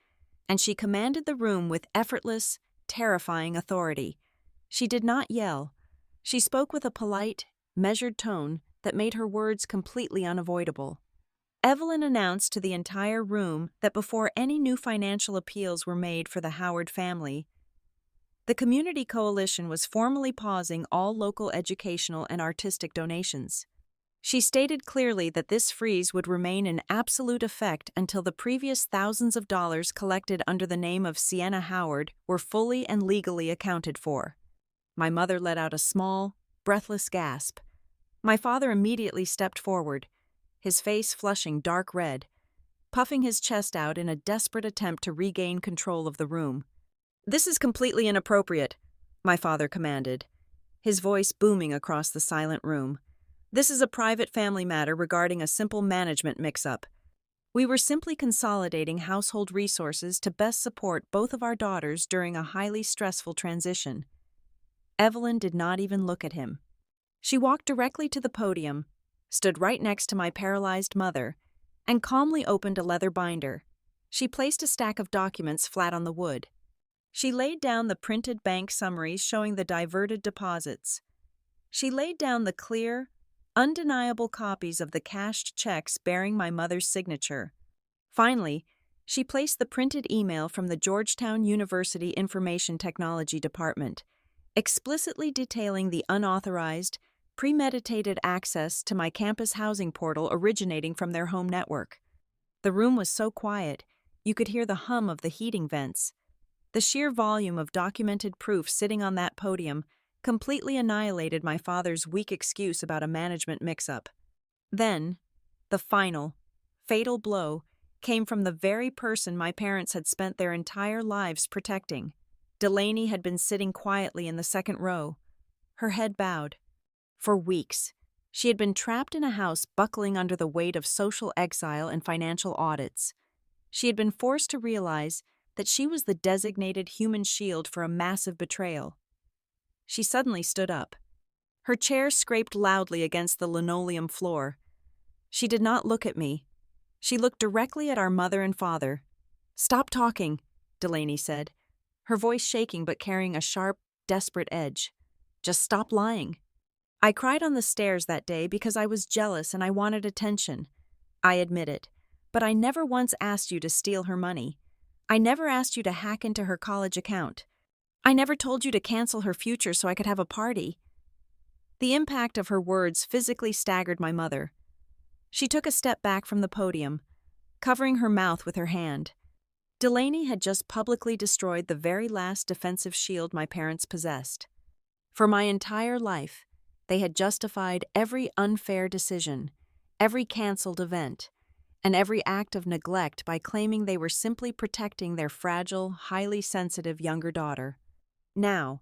and she commanded the room with effortless, terrifying authority. She did not yell. She spoke with a polite, measured tone that made her words completely unavoidable. Evelyn announced to the entire room that before any new financial appeals were made for the Howard family, the Community Coalition was formally pausing all local educational and artistic donations. She stated clearly that this freeze would remain in absolute effect until the previous thousands of dollars collected under the name of Sienna Howard were fully and legally accounted for. My mother let out a small, breathless gasp. My father immediately stepped forward, his face flushing dark red, puffing his chest out in a desperate attempt to regain control of the room. "This is completely inappropriate," my father commanded, his voice booming across the silent room. "This is a private family matter regarding a simple management mix-up. We were simply consolidating household resources to best support both of our daughters during a highly stressful transition." Evelyn did not even look at him. She walked directly to the podium, stood right next to my paralyzed mother, and calmly opened a leather binder. She placed a stack of documents flat on the wood. She laid down the printed bank summaries showing the diverted deposits. She laid down the clear, undeniable copies of the cashed checks bearing my mother's signature. Finally, she placed the printed email from the Georgetown University Information Technology Department, explicitly detailing the unauthorized, premeditated access to my campus housing portal originating from their home network. The room was so quiet, you could hear the hum of the heating vents. The sheer volume of documented proof sitting on that podium completely annihilated my father's weak excuse about a management mix-up. Then, the final, fatal blow came from the very person my parents had spent their entire lives protecting. Delaney had been sitting quietly in the second row, her head bowed. For weeks, she had been trapped in a house buckling under the weight of social exile and financial audits. She had been forced to realize that she was the designated human shield for a massive betrayal. She suddenly stood up. Her chair scraped loudly against the linoleum floor. She did not look at me. She looked directly at our mother and father. "Stop talking," Delaney said, her voice shaking but carrying a sharp, desperate edge. "Just stop lying." I cried on the stairs that day because I was jealous and I wanted attention. I admit it, but I never once asked you to steal her money. I never asked you to hack into her college account. I never told you to cancel her future so I could have a party. The impact of her words physically staggered my mother. She took a step back from the podium, covering her mouth with her hand. Delaney had just publicly destroyed the very last defensive shield my parents possessed. For my entire life, they had justified every unfair decision, every canceled event, and every act of neglect by claiming they were simply protecting their fragile, highly sensitive younger daughter. Now,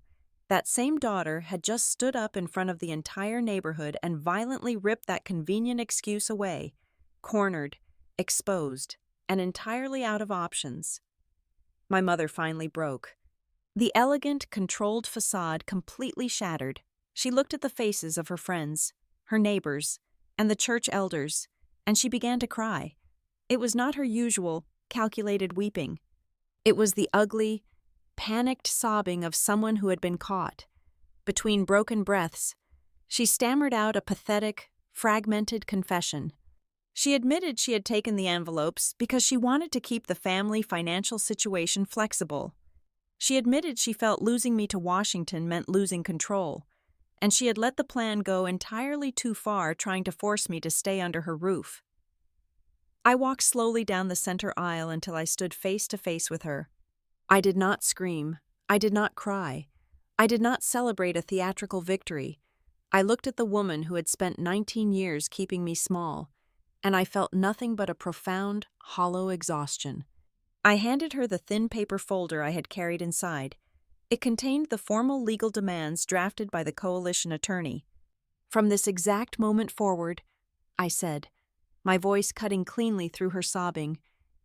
that same daughter had just stood up in front of the entire neighborhood and violently ripped that convenient excuse away, cornered, exposed, and entirely out of options. My mother finally broke. The elegant, controlled facade completely shattered. She looked at the faces of her friends, her neighbors, and the church elders, and she began to cry. It was not her usual, calculated weeping. It was the ugly, panicked sobbing of someone who had been caught. Between broken breaths, she stammered out a pathetic, fragmented confession. She admitted she had taken the envelopes because she wanted to keep the family financial situation flexible. She admitted she felt losing me to Washington meant losing control, and she had let the plan go entirely too far trying to force me to stay under her roof. I walked slowly down the center aisle until I stood face to face with her. I did not scream. I did not cry. I did not celebrate a theatrical victory. I looked at the woman who had spent 19 years keeping me small, and I felt nothing but a profound, hollow exhaustion. I handed her the thin paper folder I had carried inside. It contained the formal legal demands drafted by the coalition attorney. "From this exact moment forward," I said, my voice cutting cleanly through her sobbing,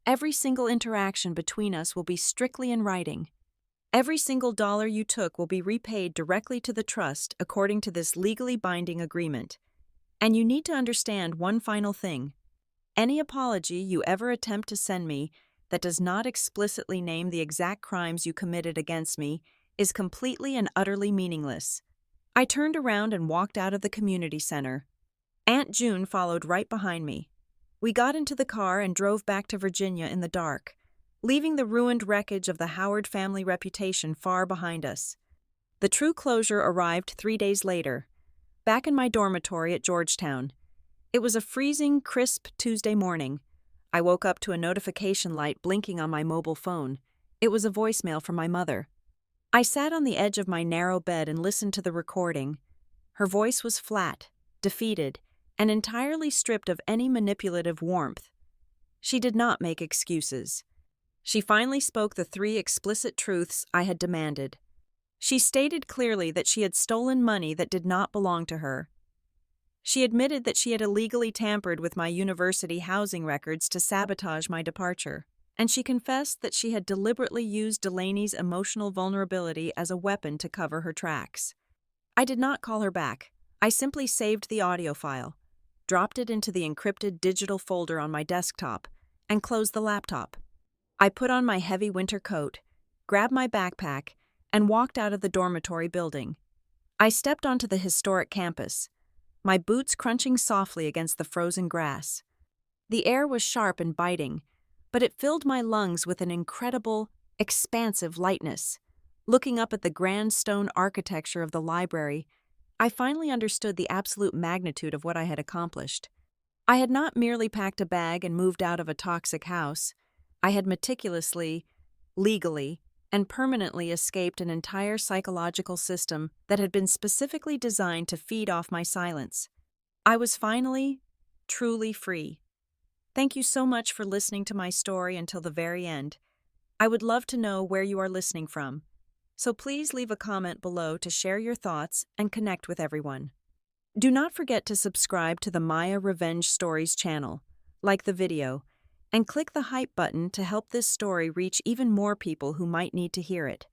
"every single interaction between us will be strictly in writing. Every single dollar you took will be repaid directly to the trust according to this legally binding agreement. And you need to understand one final thing. Any apology you ever attempt to send me that does not explicitly name the exact crimes you committed against me is completely and utterly meaningless." I turned around and walked out of the community center. Aunt June followed right behind me. We got into the car and drove back to Virginia in the dark, leaving the ruined wreckage of the Howard family reputation far behind us. The true closure arrived 3 days later, back in my dormitory at Georgetown. It was a freezing, crisp Tuesday morning. I woke up to a notification light blinking on my mobile phone. It was a voicemail from my mother. I sat on the edge of my narrow bed and listened to the recording. Her voice was flat, defeated, and entirely stripped of any manipulative warmth. She did not make excuses. She finally spoke the 3 explicit truths I had demanded. She stated clearly that she had stolen money that did not belong to her. She admitted that she had illegally tampered with my university housing records to sabotage my departure. And she confessed that she had deliberately used Delaney's emotional vulnerability as a weapon to cover her tracks. I did not call her back. I simply saved the audio file, dropped it into the encrypted digital folder on my desktop, and closed the laptop. I put on my heavy winter coat, grabbed my backpack, and walked out of the dormitory building. I stepped onto the historic campus, my boots crunching softly against the frozen grass. The air was sharp and biting, but it filled my lungs with an incredible, expansive lightness. Looking up at the grand stone architecture of the library, I finally understood the absolute magnitude of what I had accomplished. I had not merely packed a bag and moved out of a toxic house. I had meticulously, legally, and permanently escaped an entire psychological system that had been specifically designed to feed off my silence. I was finally, truly free. Thank you so much for listening to my story until the very end. I would love to know where you are listening from, so please leave a comment below to share your thoughts and connect with everyone. Do not forget to subscribe to the Maya Revenge Stories channel, like the video, and click the hype button to help this story reach even more people who might need to hear it.